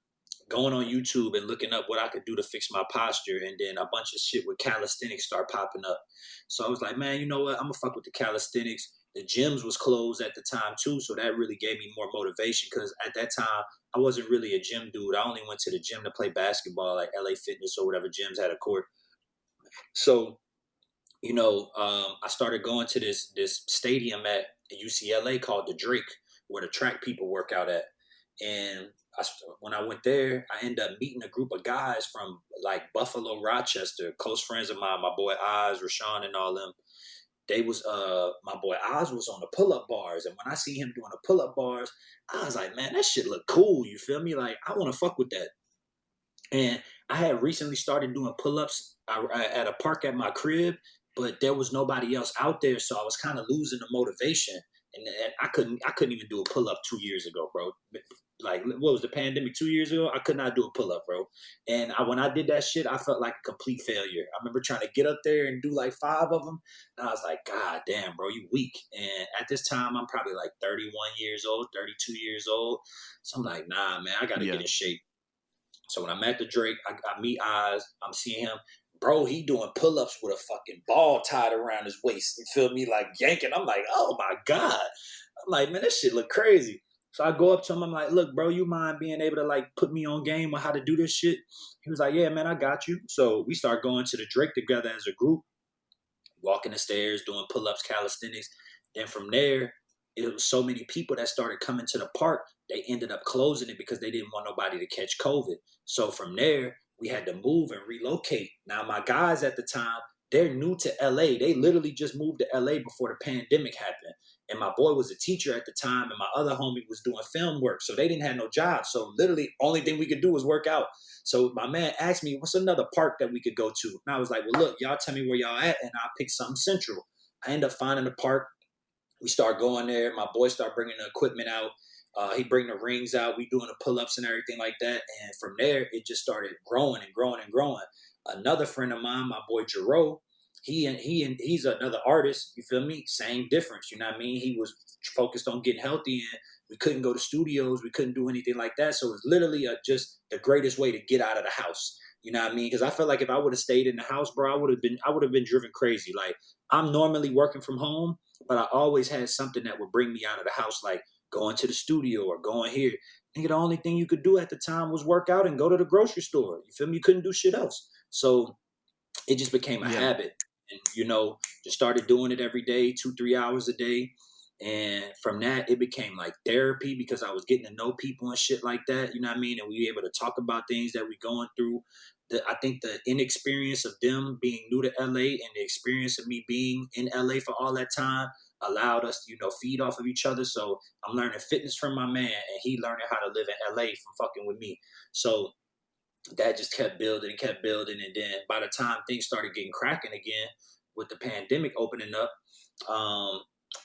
going on YouTube and looking up what I could do to fix my posture, and then a bunch of shit with calisthenics start popping up. So I was like, man, you know what? I'm gonna fuck with the calisthenics. The gyms was closed at the time too, so that really gave me more motivation, because at that time I wasn't really a gym dude. I only went to the gym to play basketball, like LA Fitness or whatever gyms had a court. So I started going to this stadium at UCLA called the Drake, where the track people work out at. And when I went there, I ended up meeting a group of guys from, like, Buffalo, Rochester, close friends of mine, my boy Oz, Rashawn, and all them. They was My boy Oz was on the pull up bars, and when I see him doing the pull up bars, I was like, man, that shit look cool. You feel me? Like, I want to fuck with that. And I had recently started doing pull ups at a park at my crib. but there was nobody else out there, so I was kind of losing the motivation. And I couldn't even do a pull up 2 years ago, bro. Like, what was the pandemic 2 years ago? I could not do a pull up, bro. And when I did that shit, I felt like a complete failure. I remember trying to get up there and do like 5 of them, and I was like, God damn, bro, you weak. And at this time, I'm probably like 31 years old, 32 years old. So I'm like, nah, man, I got to get
Yeah.
in shape. So when I'm at the Drake, I meet Oz. I'm seeing him. Bro, he doing pull-ups with a fucking ball tied around his waist. You feel me? Like yanking. I'm like, oh my God. I'm like, man, this shit look crazy. So I go up to him. I'm like, look, bro, you mind being able to like put me on game on how to do this shit? He was like, yeah, man, I got you. So we start going to the Drake together as a group, walking the stairs, doing pull-ups, calisthenics. Then from there, it was so many people that started coming to the park, they ended up closing it because they didn't want nobody to catch COVID. So from there, we had to move and relocate. Now, my guys at the time, they're new to LA. They literally just moved to LA before the pandemic happened. And my boy was a teacher at the time, and my other homie was doing film work. So they didn't have no job. So literally, only thing we could do was work out. So my man asked me, what's another park that we could go to? And I was like, well, look, y'all tell me where y'all at, and I'll pick something central. I end up finding a park. We start going there. My boy start bringing the equipment out. He bring the rings out. We doing the pull-ups and everything like that. And from there, it just started growing and growing and growing. Another friend of mine, my boy Jero, he's another artist. You feel me? Same difference. You know what I mean? He was focused on getting healthy, and we couldn't go to studios. We couldn't do anything like that. So it was literally just the greatest way to get out of the house. You know what I mean? Because I felt like if I would have stayed in the house, bro, I would have been driven crazy. Like, I'm normally working from home, but I always had something that would bring me out of the house, like going to the studio or going here. I think the only thing you could do at the time was work out and go to the grocery store. You feel me? You couldn't do shit else. So it just became a
Yeah.
habit. And, just started doing it every day, 2, 3 hours a day. And from that, it became like therapy because I was getting to know people and shit like that. You know what I mean? And we were able to talk about things that we're going through. I think the inexperience of them being new to LA and the experience of me being in LA for all that time allowed us to, feed off of each other. So I'm learning fitness from my man, and he learning how to live in LA from fucking with me. So that just kept building and kept building. And then by the time things started getting cracking again with the pandemic opening up,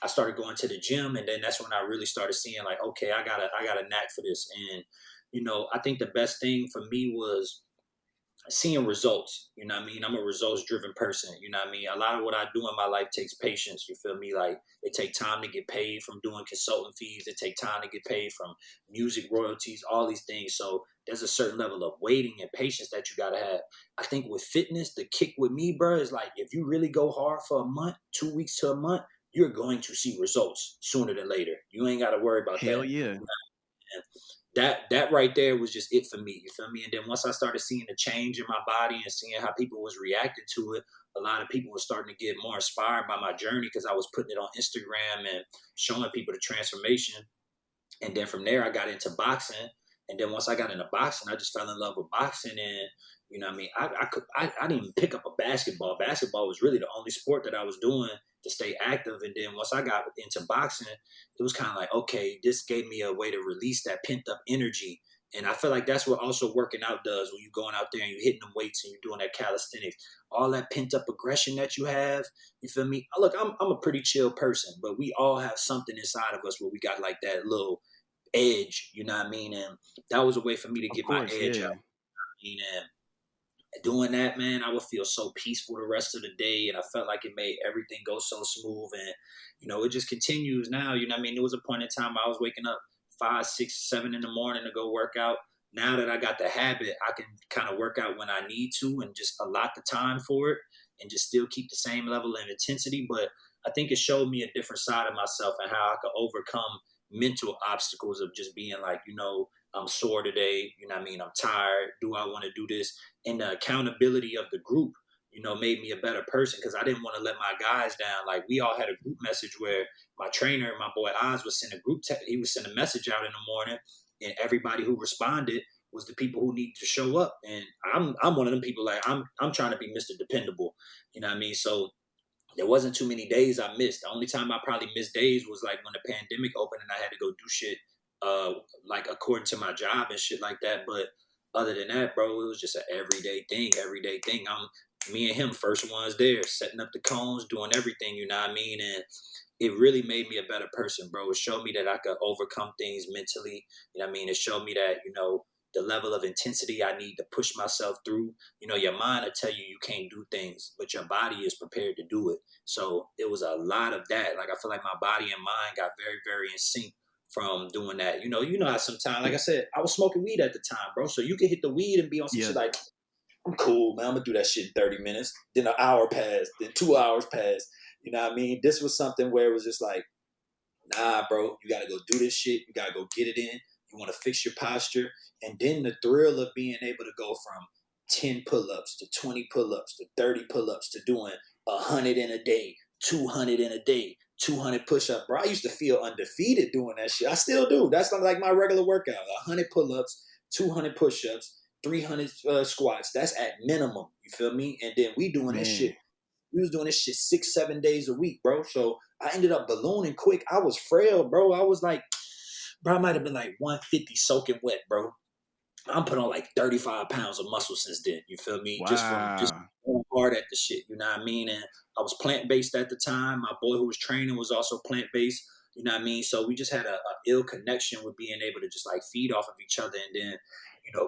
I started going to the gym, and then that's when I really started seeing like, okay, I got a knack for this. And I think the best thing for me was seeing results. You know what I mean? I'm a results driven person. You know what I mean? A lot of what I do in my life takes patience. You feel me? Like, it takes time to get paid from doing consultant fees. It takes time to get paid from music royalties, all these things. So there's a certain level of waiting and patience that you gotta have. I think with fitness, the kick with me, bro, is like, if you really go hard for a month, 2 weeks to a month, you're going to see results sooner than later. You ain't gotta worry about
Hell
that.
yeah.
And that right there was just it for me. You feel me? And then once I started seeing the change in my body and seeing how people was reacting to it, a lot of people were starting to get more inspired by my journey because I was putting it on Instagram and showing people the transformation. And then from there, I got into boxing. And then once I got into boxing, I just fell in love with boxing. And you know what I mean? I didn't even pick up a basketball. Basketball was really the only sport that I was doing to stay active. And then once I got into boxing, it was kind of like, okay, this gave me a way to release that pent up energy. And I feel like that's what also working out does when you're going out there and you're hitting them weights and you're doing that calisthenics. All that pent up aggression that you have, you feel me? Look, I'm a pretty chill person, but we all have something inside of us where we got like that little edge, you know what I mean? And that was a way for me to
Of
get my
course,
edge
yeah.
out. And doing that, man, I would feel so peaceful the rest of the day. And I felt like it made everything go so smooth. And, it just continues now. You know what I mean? There was a point in time I was waking up 5, 6, 7 in the morning to go work out. Now that I got the habit, I can kind of work out when I need to and just allot the time for it and just still keep the same level of intensity. But I think it showed me a different side of myself and how I could overcome mental obstacles of just being like, I'm sore today. You know what I mean? I'm tired. Do I want to do this? And the accountability of the group, made me a better person because I didn't want to let my guys down. Like, we all had a group message where my trainer, my boy Oz, would send a he would send a message out in the morning, and everybody who responded was the people who needed to show up. And I'm one of them people. Like, I'm trying to be Mr. Dependable. You know what I mean? So there wasn't too many days I missed. The only time I probably missed days was like when the pandemic opened and I had to go do shit, uh, like according to my job and shit like that. But other than that, bro, it was just an everyday thing. Everyday thing. me and him first ones there, setting up the cones, doing everything, you know what I mean? And it really made me a better person, bro. It showed me that I could overcome things mentally. You know what I mean? It showed me that, the level of intensity I need to push myself through. Your mind will tell you you can't do things, but your body is prepared to do it. So it was a lot of that. Like I feel like my body and mind got very, very in sync from doing that. You know how sometimes, like I said, I was smoking weed at the time, bro. So you can hit the weed and be on some
Yeah.
shit like, I'm cool, man. I'm gonna do that shit in 30 minutes. Then an hour passed. Then 2 hours passed. You know what I mean? This was something where it was just like, nah, bro, you gotta go do this shit. You gotta go get it in. You wanna fix your posture. And then the thrill of being able to go from 10 pull-ups to 20 pull-ups to 30 pull-ups to doing 100 in a day, 200 in a day, 200 push-ups. Bro, I used to feel undefeated doing that shit. I still do. That's not like my regular workout. 100 pull-ups, 200 push-ups, 300 squats. That's at minimum. You feel me? And then we doing this
Man.
shit. We was doing this shit 6, 7 days a week, bro. So I ended up ballooning quick. I was frail, bro. I was like, bro, I might have been like 150 soaking wet, bro. I'm put on like 35 pounds of muscle since then. You feel me? Just from just
Wow.
going hard at the shit. You know what I mean? And I was plant based at the time. My boy who was training was also plant based. You know what I mean? So we just had a ill connection with being able to just like feed off of each other. And then,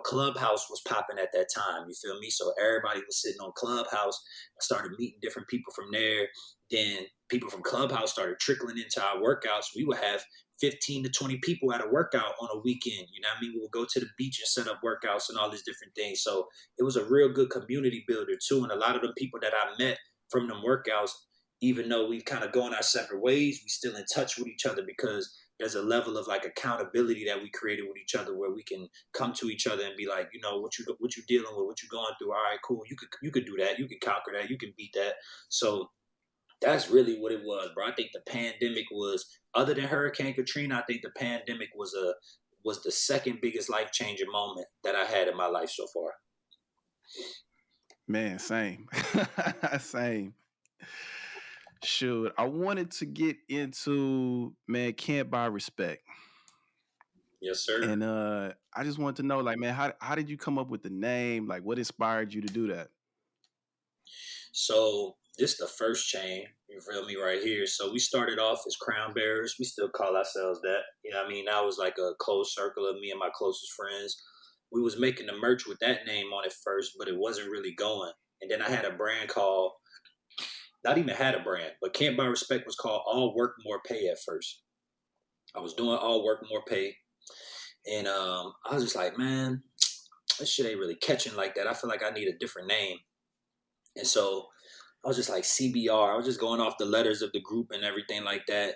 Clubhouse was popping at that time. You feel me? So everybody was sitting on Clubhouse. I started meeting different people from there. Then people from Clubhouse started trickling into our workouts. We would have 15 to 20 people at a workout on a weekend. You know what I mean? We would go to the beach and set up workouts and all these different things. So it was a real good community builder too. And a lot of the people that I met from them workouts, even though we've kind of gone our separate ways, we still in touch with each other because there's a level of like accountability that we created with each other where we can come to each other and be like, what you dealing with, what you going through. All right, cool. You could do that. You can conquer that. You can beat that. So that's really what it was, bro. I think the pandemic was, other than Hurricane Katrina, I think the pandemic was the second biggest life changing moment that I had in my life so far.
Man, same. Same. Shoot, I wanted to get into, man, can't buy respect.
Yes, sir.
And I just wanted to know, like, man, how did you come up with the name? Like, what inspired you to do that?
So this the first chain. You feel me right here. So we started off as crown bearers. We still call ourselves that. You know what I mean? That was like a close circle of me and my closest friends. We was making the merch with that name on it first, but it wasn't really going. And then I had a brand called, not even had a brand, but Can't Buy Respect was called All Work More Pay at first. I was doing All Work More Pay. And I was just like, man, this shit ain't really catching like that. I feel like I need a different name. And so I was just like CBR. I was just going off the letters of the group and everything like that.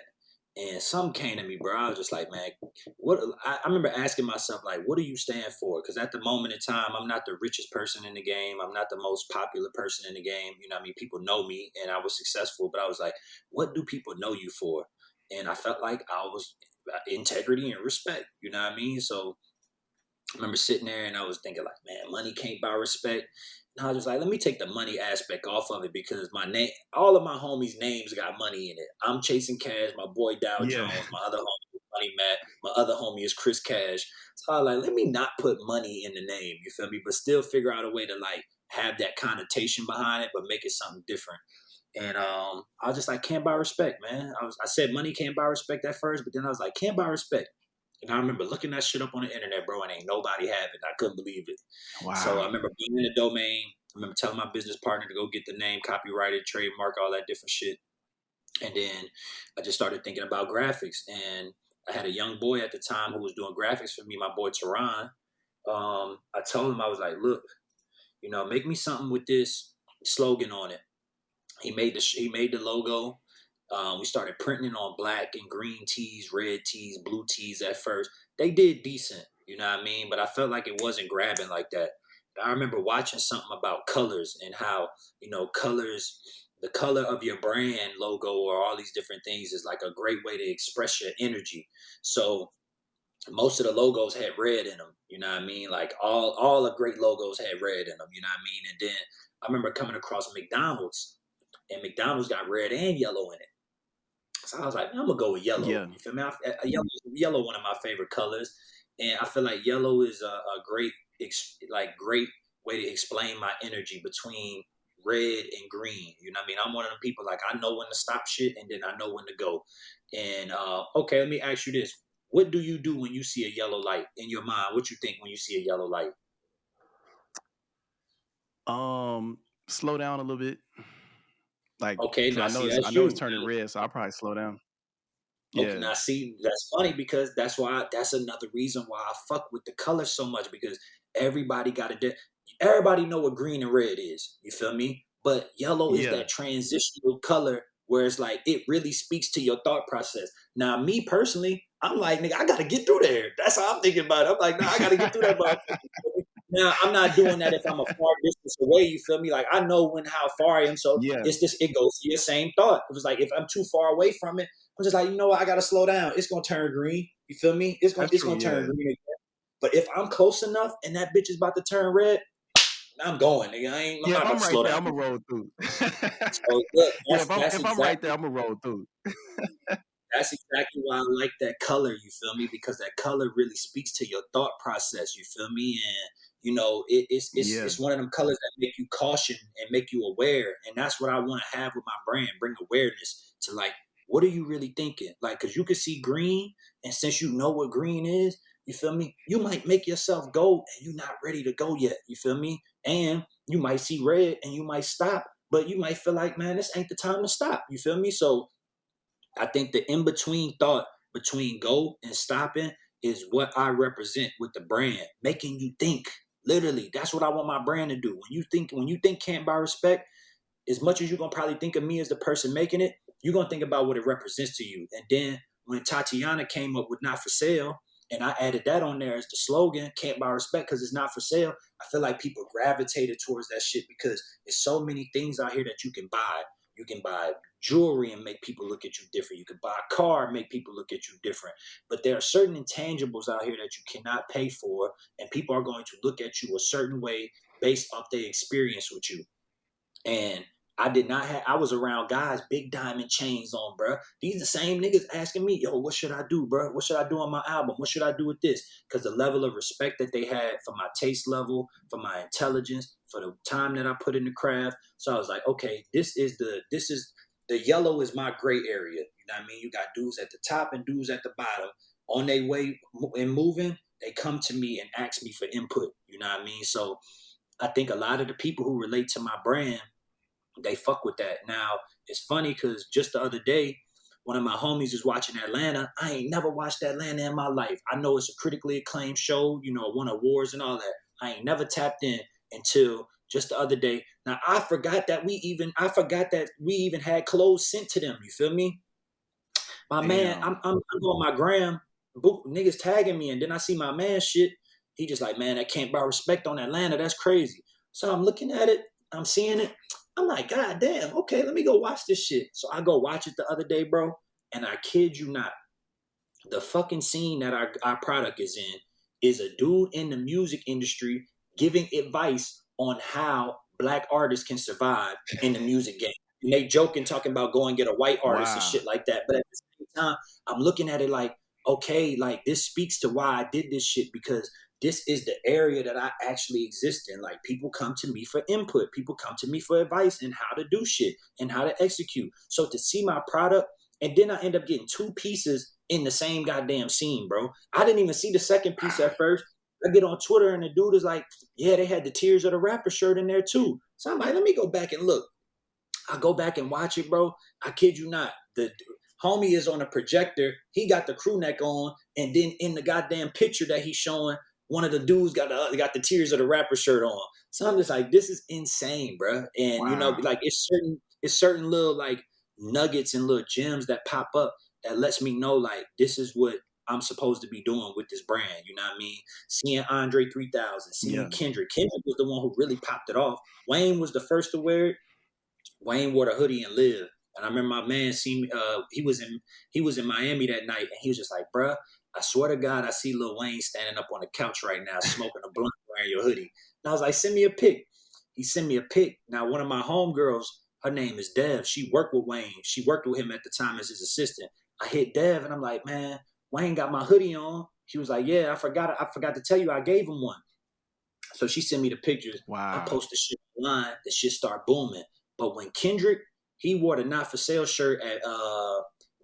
And some came to me, bro. I was just like, man, what? I remember asking myself, like, what do you stand for? Because at the moment in time, I'm not the richest person in the game. I'm not the most popular person in the game. You know what I mean? People know me and I was successful, but I was like, what do people know you for? And I felt like I was integrity and respect. You know what I mean? So I remember sitting there and I was thinking like, man, money can't buy respect. And I was just like, let me take the money aspect off of it because my name, all of my homies' names got money in it. I'm Chasing Cash, my boy Dow
Yeah.
Jones, my other homie is Money Matt, my other homie is Chris Cash. So I was like, let me not put money in the name, you feel me? But still figure out a way to like have that connotation behind it, but make it something different. And I was just like, can't buy respect, man. I said money can't buy respect at first, but then I was like, can't buy respect. And I remember looking that shit up on the internet, bro, and ain't nobody have it. I couldn't believe it. So I
Wow.
remember being in the domain. I remember telling my business partner to go get the name, copyrighted, trademark, all that different shit. And then I just started thinking about graphics. And I had a young boy at the time who was doing graphics for me, my boy Teron. I told him, I was like, look, make me something with this slogan on it. He made the logo. We started printing on black and green tees, red tees, blue tees at first. They did decent, you know what I mean? But I felt like it wasn't grabbing like that. I remember watching something about colors and how, colors, the color of your brand logo or all these different things is like a great way to express your energy. So most of the logos had red in them, you know what I mean? Like all the great logos had red in them, you know what I mean? And then I remember coming across McDonald's and McDonald's got red and yellow in it. So I was like, I'm gonna go with yellow.
Yeah.
You feel me? Yellow, one of my favorite colors, and I feel like yellow is a great, great way to explain my energy between red and green. You know what I mean? I'm one of them people like I know when to stop shit and then I know when to go. And okay, let me ask you this: what do you do when you see a yellow light in your mind? What you think when you see a yellow light?
Um, slow down a little bit, like,
Okay,
cause
now see
I
that's
know it's
you.
turning red, so I'll probably slow down.
Okay,
Yeah,
now see, that's funny because that's another reason why I fuck with the color so much because everybody got everybody know what green and red is. You feel me? But yellow is
yeah,
that transitional color where it's like it really speaks to your thought process. Now, me personally, I'm like, nigga, I gotta get through there. That's how I'm thinking about it. I'm like, nah, I gotta get through that motherfucker. Now, I'm not doing that if I'm a far distance away. You feel me? Like I know when how far I am, so
yeah,
it's just it goes to your same thought. It was like if I'm too far away from it. I'm just like, you know what? I gotta slow down. It's gonna turn green. You feel me?
that's
It's
true.
gonna turn
Yeah,
green again. But if I'm close enough and that bitch is about to turn red, I'm going, nigga. I'm
yeah.
not
If
about
I'm
to
right
slow
there,
down.
I'm gonna roll through.
So look,
Yeah,
that's
if I'm right there,
exactly
I'm gonna roll through.
that's exactly why I like that color, you feel me? Because that color really speaks to your thought process, you feel me? And you know,
Yeah,
it's one of them colors that make you caution and make you aware. And that's what I want to have with my brand, bring awareness to like, what are you really thinking? Like, cause you can see green, and since you know what green is, you feel me? You might make yourself go and you're not ready to go yet, you feel me? And you might see red and you might stop, but you might feel like, man, this ain't the time to stop. You feel me? So I think the in between thought between go and stopping is what I represent with the brand, making you think. Literally, that's what I want my brand to do. When you think can't buy respect, as much as you're gonna probably think of me as the person making it, you're gonna think about what it represents to you. And then when Tatiana came up with not for sale, and I added that on there as the slogan, can't buy respect because it's not for sale. I feel like people gravitated towards that shit because there's so many things out here that you can buy. You can buy jewelry and make people look at you different. You can buy a car and make people look at you different. But there are certain intangibles out here that you cannot pay for, and people are going to look at you a certain way based off their experience with you. And I did not have, I was around guys, big diamond chains on, bro. These the same niggas asking me, yo, what should I do, bro? What should I do on my album? What should I do with this? Because the level of respect that they had for my taste level, for my intelligence, for the time that I put in the craft. So I was like, okay, the yellow is my gray area. You know what I mean? You got dudes at the top and dudes at the bottom. On their way and moving, they come to me and ask me for input. You know what I mean? So I think a lot of the people who relate to my brand, they fuck with that. Now, it's funny because just the other day, one of my homies is watching Atlanta. I ain't never watched Atlanta in my life. I know it's a critically acclaimed show, you know, it won awards and all that. I ain't never tapped in until just the other day. Now I forgot that we even had clothes sent to them. You feel me? My man,
damn.
I'm on my gram, niggas tagging me, and then I see my man shit. He just like, man, I can't buy respect on Atlanta. That's crazy. So I'm looking at it, I'm seeing it. I'm like, God damn, okay, let me go watch this shit. So I go watch it the other day, bro, and I kid you not, the fucking scene that our product is in is a dude in the music industry giving advice on how black artists can survive in the music game. And they joking, talking about go and get a white artist and
Wow.
shit like that. But at the same time, I'm looking at it like, okay, like this speaks to why I did this shit because this is the area that I actually exist in. Like people come to me for input, people come to me for advice and how to do shit and how to execute. So to see my product and then I end up getting two pieces in the same goddamn scene, bro. I didn't even see the second piece at first. I get on Twitter and the dude is like, yeah, they had the Tears of the Rapper shirt in there too. So I'm like, let me go back and look. I go back and watch it, bro. I kid you not. The homie is on a projector. He got the crew neck on, and then in the goddamn picture that he's showing, one of the dudes got the Tears of the Rapper shirt on. So I'm just like, this is insane, bro. And you know,
Wow.
like it's certain little like nuggets and little gems that pop up that lets me know like this is what I'm supposed to be doing with this brand. You know what I mean? Seeing Andre 3000,
Yeah.
seeing Kendrick. Kendrick was the one who really popped it off. Wayne was the first to wear it. Wayne wore the hoodie and lived. And I remember my man see me. He was in Miami that night, and he was just like, "Bruh, I swear to God, I see Lil Wayne standing up on the couch right now, smoking a blunt, wearing your hoodie." And I was like, "Send me a pic." He sent me a pic. Now, one of my homegirls, her name is Dev. She worked with Wayne. She worked with him at the time as his assistant. I hit Dev, and I'm like, "Man, Wayne got my hoodie on." She was like, "Yeah, I forgot to tell you, I gave him one."
So she sent me the pictures. I
Wow.
post the shit online. The shit start booming. But when Kendrick, he wore the not for sale shirt at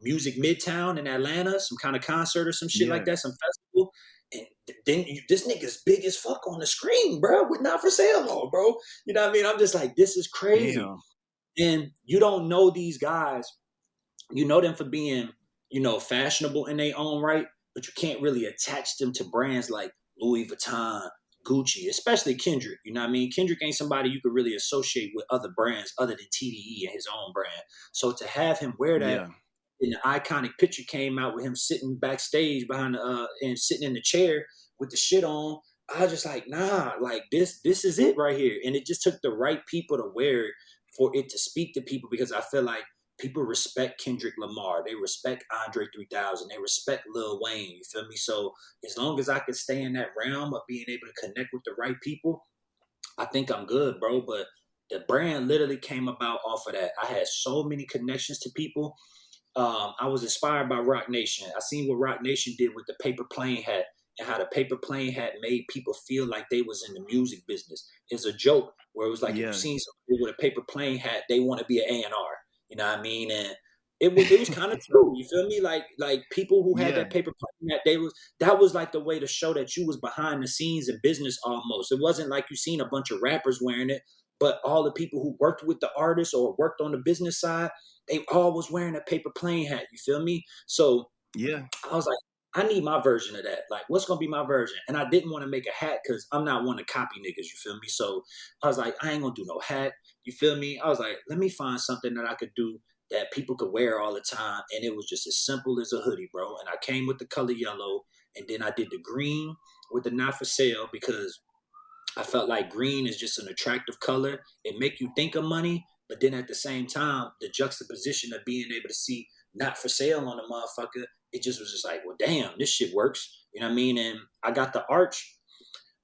Music Midtown in Atlanta, some kind of concert or some shit like
Yeah.
that, some festival. And then this nigga's big as fuck on the screen, bro, with not for sale on, bro. You know what I mean? I'm just like, this is crazy.
Damn.
And you don't know these guys. You know them for being, fashionable in their own right, but you can't really attach them to brands like Louis Vuitton, Gucci, especially Kendrick. You know what I mean? Kendrick ain't somebody you could really associate with other brands other than TDE and his own brand. So to have him wear that,
Yeah.
and the iconic picture came out with him sitting backstage behind and sitting in the chair with the shit on. I was just like, nah, like this is it right here. And it just took the right people to wear it for it to speak to people, because I feel like people respect Kendrick Lamar. They respect Andre 3000. They respect Lil Wayne. You feel me? So as long as I can stay in that realm of being able to connect with the right people, I think I'm good, bro. But the brand literally came about off of that. I had so many connections to people. I was inspired by Rock Nation. I seen what Rock Nation did with the paper plane hat, and how the paper plane hat made people feel like they was in the music business. It's a joke where it was like, if you
Yeah.
seen somebody with a paper plane hat, they want to be an A&R. You know what I mean? And it was kind of true. You feel me? Like people who had
Yeah.
that paper plane hat, that was like the way to show that you was behind the scenes in business almost. It wasn't like you seen a bunch of rappers wearing it, but all the people who worked with the artists or worked on the business side, they all was wearing a paper plane hat. You feel me? So
Yeah.
I was like, I need my version of that. Like, what's gonna be my version? And I didn't want to make a hat because I'm not one to copy niggas. You feel me? So I was like, I ain't gonna do no hat. You feel me? I was like, let me find something that I could do that people could wear all the time. And it was just as simple as a hoodie, bro. And I came with the color yellow, and then I did the green with the not for sale, because I felt like green is just an attractive color. It make you think of money, but then at the same time, the juxtaposition of being able to see not for sale on the motherfucker, it just was just like, well, damn, this shit works. You know what I mean? And I got the arch.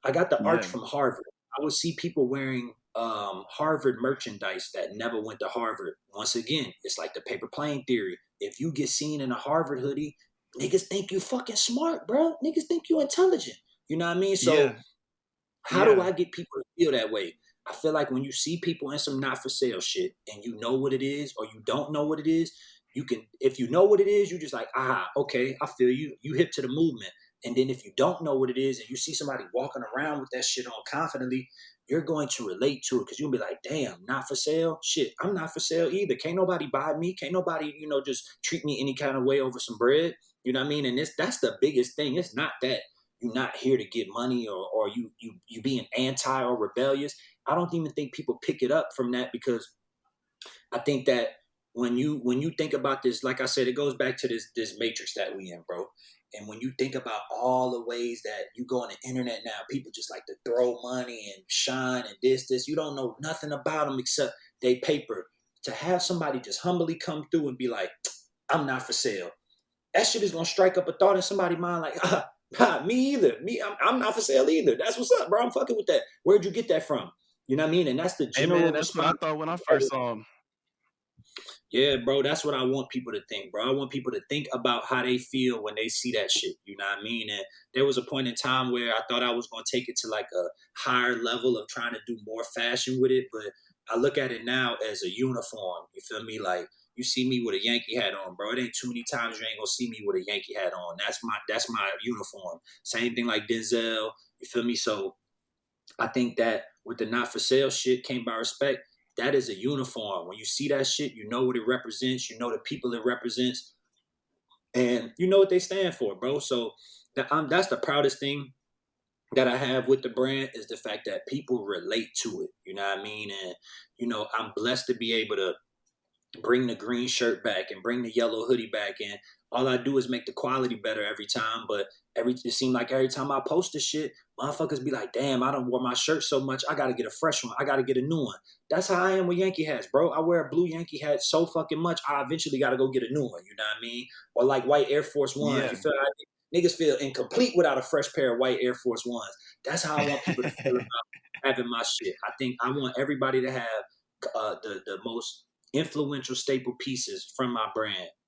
I got the arch
Yeah.
from Harvard. I would see people wearing Harvard merchandise that never went to Harvard. Once again, it's like the paper plane theory. If you get seen in a Harvard hoodie, niggas think you fucking smart, bro. Niggas think you intelligent. You know what I mean? So
Yeah.
how do
Yeah.
I get people to feel that way? I feel like when you see people in some not for sale shit and you know what it is or you don't know what it is, you can, if you know what it is, you just like, okay, I feel you. You hip to the movement. And then if you don't know what it is and you see somebody walking around with that shit on confidently, you're going to relate to it, because you'll be like, damn, not for sale? Shit, I'm not for sale either. Can't nobody buy me. Can't nobody, just treat me any kind of way over some bread. You know what I mean? And that's the biggest thing. It's not that you're not here to get money, or you being anti or rebellious. I don't even think people pick it up from that, because I think that when you think about this, like I said, it goes back to this matrix that we in, bro. And when you think about all the ways that you go on the internet now, people just like to throw money and shine and this, you don't know nothing about them except they paper. To have somebody just humbly come through and be like, I'm not for sale, that shit is gonna strike up a thought in somebody's mind like, me either. I'm not for sale either. That's what's up, bro. I'm fucking with that. Where'd you get that from? You know what I mean? And that's the
Hey man,
general
that's what I
response.
thought when I first saw him.
Yeah, bro, that's what I want people to think, bro. I want people to think about how they feel when they see that shit. You know what I mean? And there was a point in time where I thought I was going to take it to like a higher level of trying to do more fashion with it, but I look at it now as a uniform. You feel me? Like, you see me with a Yankee hat on, bro. It ain't too many times you ain't gonna see me with a Yankee hat on. That's my uniform. Same thing like Denzel. You feel me? So I think that with the not for sale shit came by respect. That is a uniform. When you see that shit, you know what it represents. You know the people it represents, and you know what they stand for, bro. So that's the proudest thing that I have with the brand, is the fact that people relate to it. You know what I mean? And I'm blessed to be able to bring the green shirt back and bring the yellow hoodie back in. All I do is make the quality better every time. But it seems like every time I post this shit, motherfuckers be like, damn, I don't wore my shirt so much. I gotta get a fresh one. I gotta get a new one. That's how I am with Yankee hats, bro. I wear a blue Yankee hat so fucking much, I eventually gotta go get a new one. You know what I mean? Or like white Air Force Ones.
Yeah.
You feel like niggas feel incomplete without a fresh pair of white Air Force Ones. That's how I want people to feel about having my shit. I think I want everybody to have the most influential staple pieces from my brand.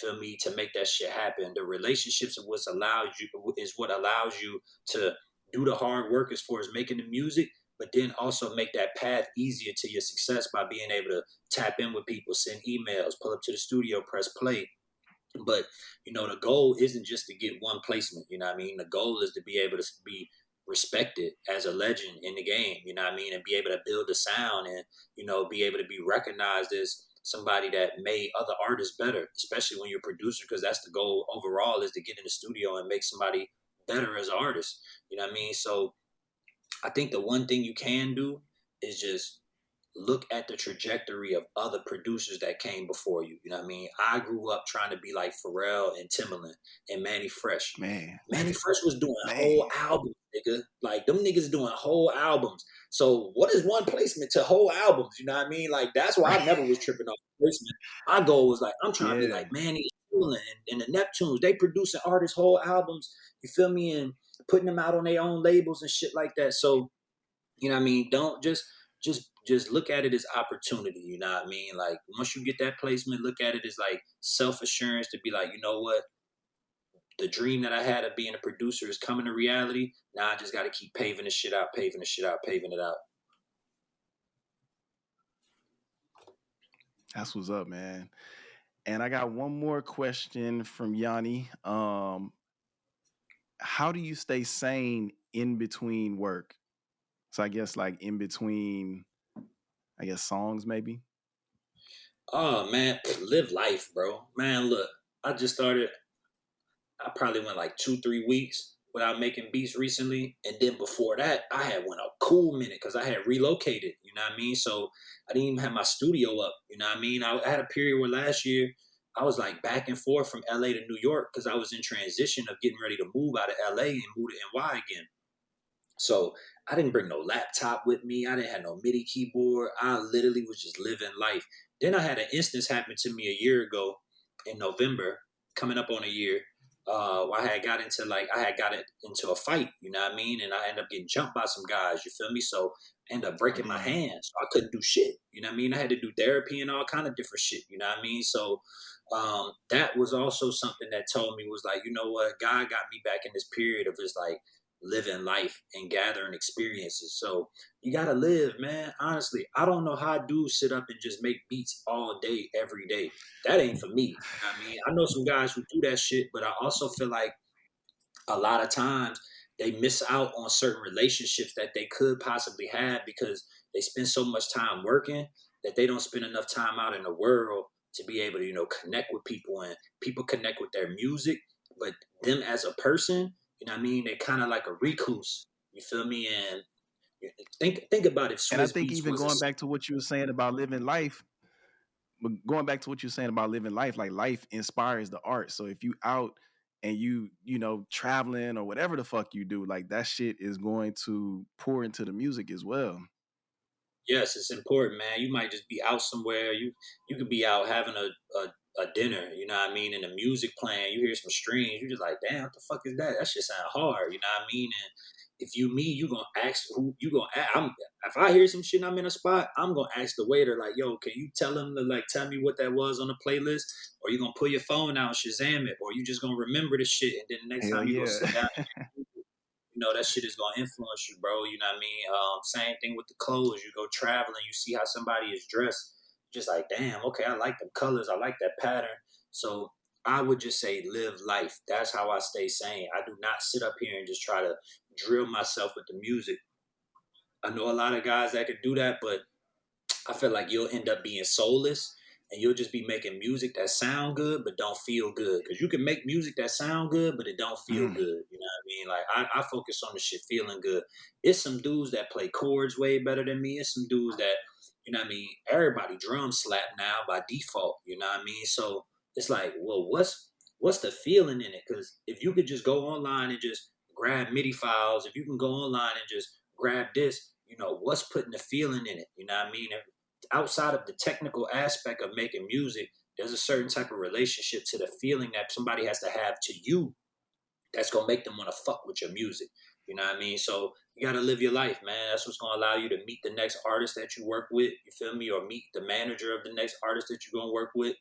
feel me, to make that shit happen. The relationships is what allows you to do the hard work as far as making the music, but then also make that path easier to your success by being able to tap in with people, send emails, pull up to the studio, press play. But the goal isn't just to get one placement. You know what I mean? The goal is to be able to be respected as a legend in the game. You know what I mean? And be able to build a sound and be able to be recognized as somebody that made other artists better, especially when you're a producer, because that's the goal overall, is to get in the studio and make somebody better as an artist. You know what I mean? So I think the one thing you can do is just look at the trajectory of other producers that came before you. You know what I mean? I grew up trying to be like Pharrell and Timbaland and Mannie Fresh.
Man.
Mannie Fresh was doing
Man.
whole albums, nigga. Like, them niggas doing whole albums. So what is one placement to whole albums? You know what I mean? Like, that's why I never was tripping off placement. My goal was like, I'm trying to be like Mannie and Timbaland and the Neptunes. They producing artists' whole albums, you feel me? And putting them out on their own labels and shit like that. So, you know what I mean? Don't just look at it as opportunity. You know what I mean? Like, once you get that placement, look at it as like self-assurance to be like, you know what? The dream that I had of being a producer is coming to reality. Now I just got to keep paving the shit out, paving it out.
That's what's up, man. And I got one more question from Yanni. How do you stay sane in between work? So I guess like in between, I guess songs maybe.
Oh man, live life, bro. Man, look, I just started. I probably went like 2-3 weeks without making beats recently, and then before that, I had went a cool minute because I had relocated. You know what I mean? So I didn't even have my studio up. You know what I mean? I had a period where last year I was like back and forth from LA to New York because I was in transition of getting ready to move out of LA and move to NY again. So I didn't bring no laptop with me. I didn't have no MIDI keyboard. I literally was just living life. Then I had an instance happen to me a year ago in November, coming up on a year. Where I had got into a fight, you know what I mean? And I ended up getting jumped by some guys, you feel me? So I ended up breaking my hands. So I couldn't do shit. You know what I mean? I had to do therapy and all kind of different shit, you know what I mean? So that was also something that told me was like, you know what, God got me back in this period of just like living life and gathering experiences. So you gotta live, man. Honestly, I don't know how dudes sit up and just make beats all day, every day. That ain't for me. You know what I mean? I know some guys who do that shit, but I also feel like a lot of times they miss out on certain relationships that they could possibly have because they spend so much time working that they don't spend enough time out in the world to be able to, connect with people, and people connect with their music, but them as a person, you know what I mean? They kind of like a recluse. You feel me? And think about if
And I
Swiss
think
Beats
even
was a
going back to what you were saying about living life, but going back to what you're saying about living life, like life inspires the art. So if you out and traveling or whatever the fuck you do, like that shit is going to pour into the music as well.
Yes, it's important, man. You might just be out somewhere. You could be out having a dinner, you know what I mean, and the music playing. You hear some strings, you just like, damn, what the fuck is that? That shit sound hard, you know what I mean? And if you gonna ask who you gonna ask. If I hear some shit and I'm in a spot, I'm gonna ask the waiter like, yo, can you tell him to like tell me what that was on the playlist? Or you gonna pull your phone out and Shazam it, or you just gonna remember the shit, and then the next
Hell
time you go
yeah.
sit down, that shit is gonna influence you, bro. You know what I mean? Same thing with the clothes. You go traveling, you see how somebody is dressed, just like, damn, okay, I like the colors, I like that pattern. So I would just say live life. That's how I stay sane. I do not sit up here and just try to drill myself with the music. I know a lot of guys that could do that, but I feel like you'll end up being soulless, and you'll just be making music that sound good but don't feel good. Because you can make music that sound good but it don't feel
Mm.
good. You know what I mean? Like I focus on the shit feeling good. It's some dudes that play chords way better than me. It's some dudes that, you know what I mean, everybody drum slap now by default. You know what I mean? So it's like, well, what's the feeling in it? Because if you could just go online and just grab MIDI files, if you can go online and just grab this, what's putting the feeling in it? You know what I mean? Outside of the technical aspect of making music, there's a certain type of relationship to the feeling that somebody has to have to you that's gonna make them want to fuck with your music. You know what I mean? So You gotta live your life, man. That's what's gonna allow you to meet the next artist that you work with. You feel me? Or meet the manager of the next artist that you're gonna work with,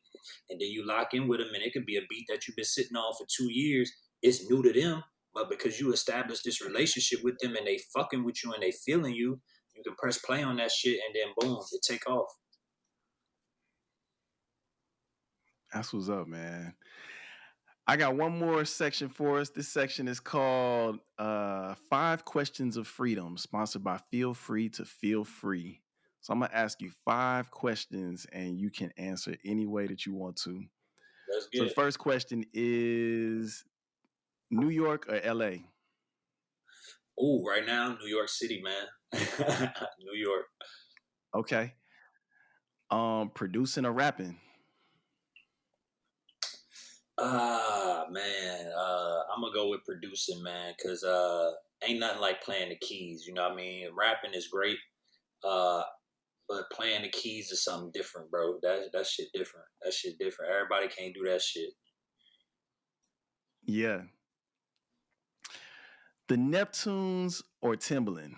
and then you lock in with them. And it could be a beat that you've been sitting on for 2 years. It's new to them, but because you established this relationship with them and they fucking with you and they feeling you, you can press play on that shit and then boom, it take off.
That's what's up, man. I got one more section for us. This section is called 5 Questions of Freedom, sponsored by Feel Free to Feel Free. So I'm going to ask you 5 questions and you can answer any way that you want to.
Let's
So
get
the
it.
first question is New York or LA?
Ooh, right now, New York City, man. New York.
Okay. Producing or rapping?
Man. I'm gonna go with producing, man, because ain't nothing like playing the keys. You know what I mean? Rapping is great, uh, but playing the keys is something different, bro. That shit different. That shit different. Everybody can't do that shit.
Yeah. The Neptunes or Timbaland?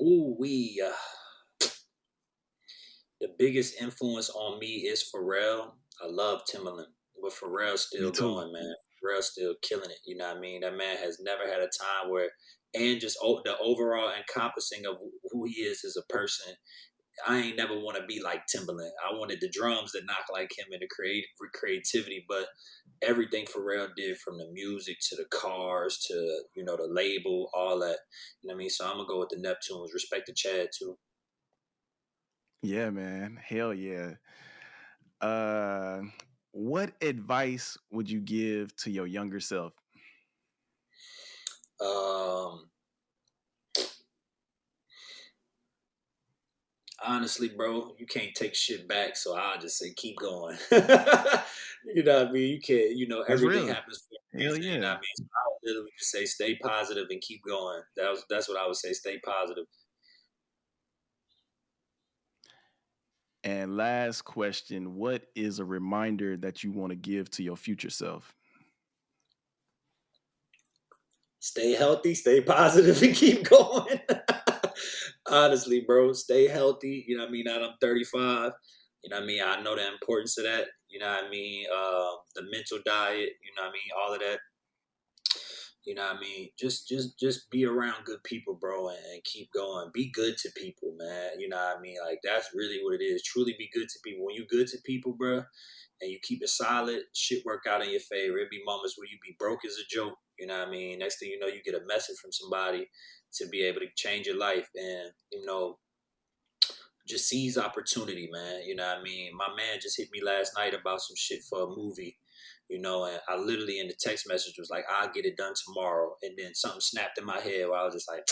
Ooh, the biggest influence on me is Pharrell. I love Timbaland, but Pharrell's
Me
still
too.
going, man. Pharrell's still killing it. You know what I mean? That man has never had a time where, and just the overall encompassing of who he is as a person. I ain't never want to be like Timbaland. I wanted the drums that knock like him and the creativity, but everything Pharrell did, from the music to the cars to the label, all that. You know what I mean? So I'm gonna go with the Neptunes. Respect to Chad too.
Yeah, man. Hell yeah. Uh, what advice would you give to your younger self?
Um, Honestly, bro, you can't take shit back, so I'll just say keep going. You know what I mean? You can't,
That's
everything
real.
happens for a
Hell
reason, you know
yeah.
what I mean? So I would literally just say stay positive and keep going. That's what I would say, stay positive.
And last question, what is a reminder that you want to give to your future self?
Stay healthy, stay positive, and keep going. Honestly, bro, stay healthy. You know what I mean? Now that I'm 35. You know what I mean? I know the importance of that. You know what I mean? The mental diet. You know what I mean? All of that. You know what I mean? Just be around good people, bro, and keep going. Be good to people, man. You know what I mean? Like that's really what it is. Truly be good to people. When you good to people, bro, and you keep it solid, shit work out in your favor. It be moments where you be broke as a joke. You know what I mean? Next thing you know, you get a message from somebody to be able to change your life, and just seize opportunity, man. You know what I mean? My man just hit me last night about some shit for a movie, and I literally in the text message was like, I'll get it done tomorrow. And then something snapped in my head where I was just like,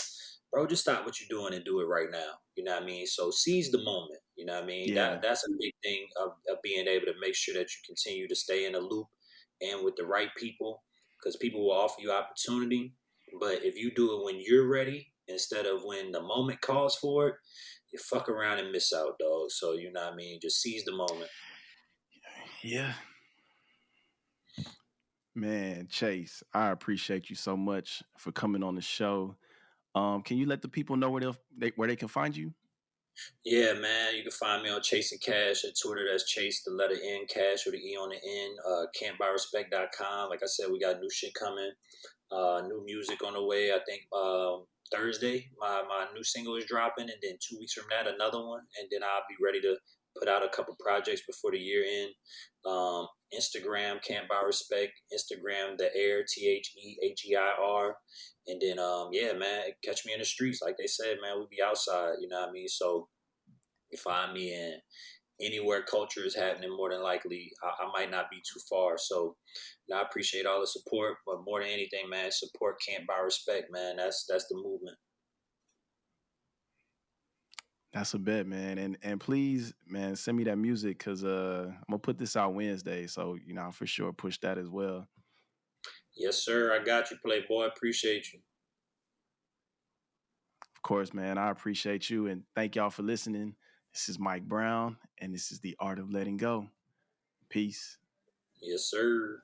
bro, just stop what you're doing and do it right now. You know what I mean? So seize the moment. You know what I mean?
Yeah.
That's a big thing of being able to make sure that you continue to stay in a loop and with the right people, because people will offer you opportunity. But if you do it when you're ready instead of when the moment calls for it, you fuck around and miss out, dog. So you know what I mean? Just seize the moment.
Yeah. Man, Chase, I appreciate you so much for coming on the show. Can you let the people know where they can find you?
Yeah, man. You can find me on Chase and Cash at Twitter. That's Chase, the letter N, Cash with the E on the end. Can'tbuyrespect.com. Like I said, we got new shit coming. New music on the way. I think Thursday, my new single is dropping, and then 2 weeks from that, another one, and then I'll be ready to put out a couple projects before the year end. Instagram, Can't Buy Respect. Instagram, The Air, TheHeir. And then, yeah, man, catch me in the streets. Like they said, man, we be outside, you know what I mean? So you find me in anywhere culture is happening, more than likely, I might not be too far. So I appreciate all the support, but more than anything, man, support Can't Buy Respect, man. That's the movement.
That's a bet, man. And please, man, send me that music because I'm gonna put this out Wednesday. So, I'll for sure push that as well.
Yes, sir. I got you, Playboy. Appreciate you.
Of course, man. I appreciate you and thank y'all for listening. This is Mike Brown, and this is the Art of Letting Go. Peace.
Yes, sir.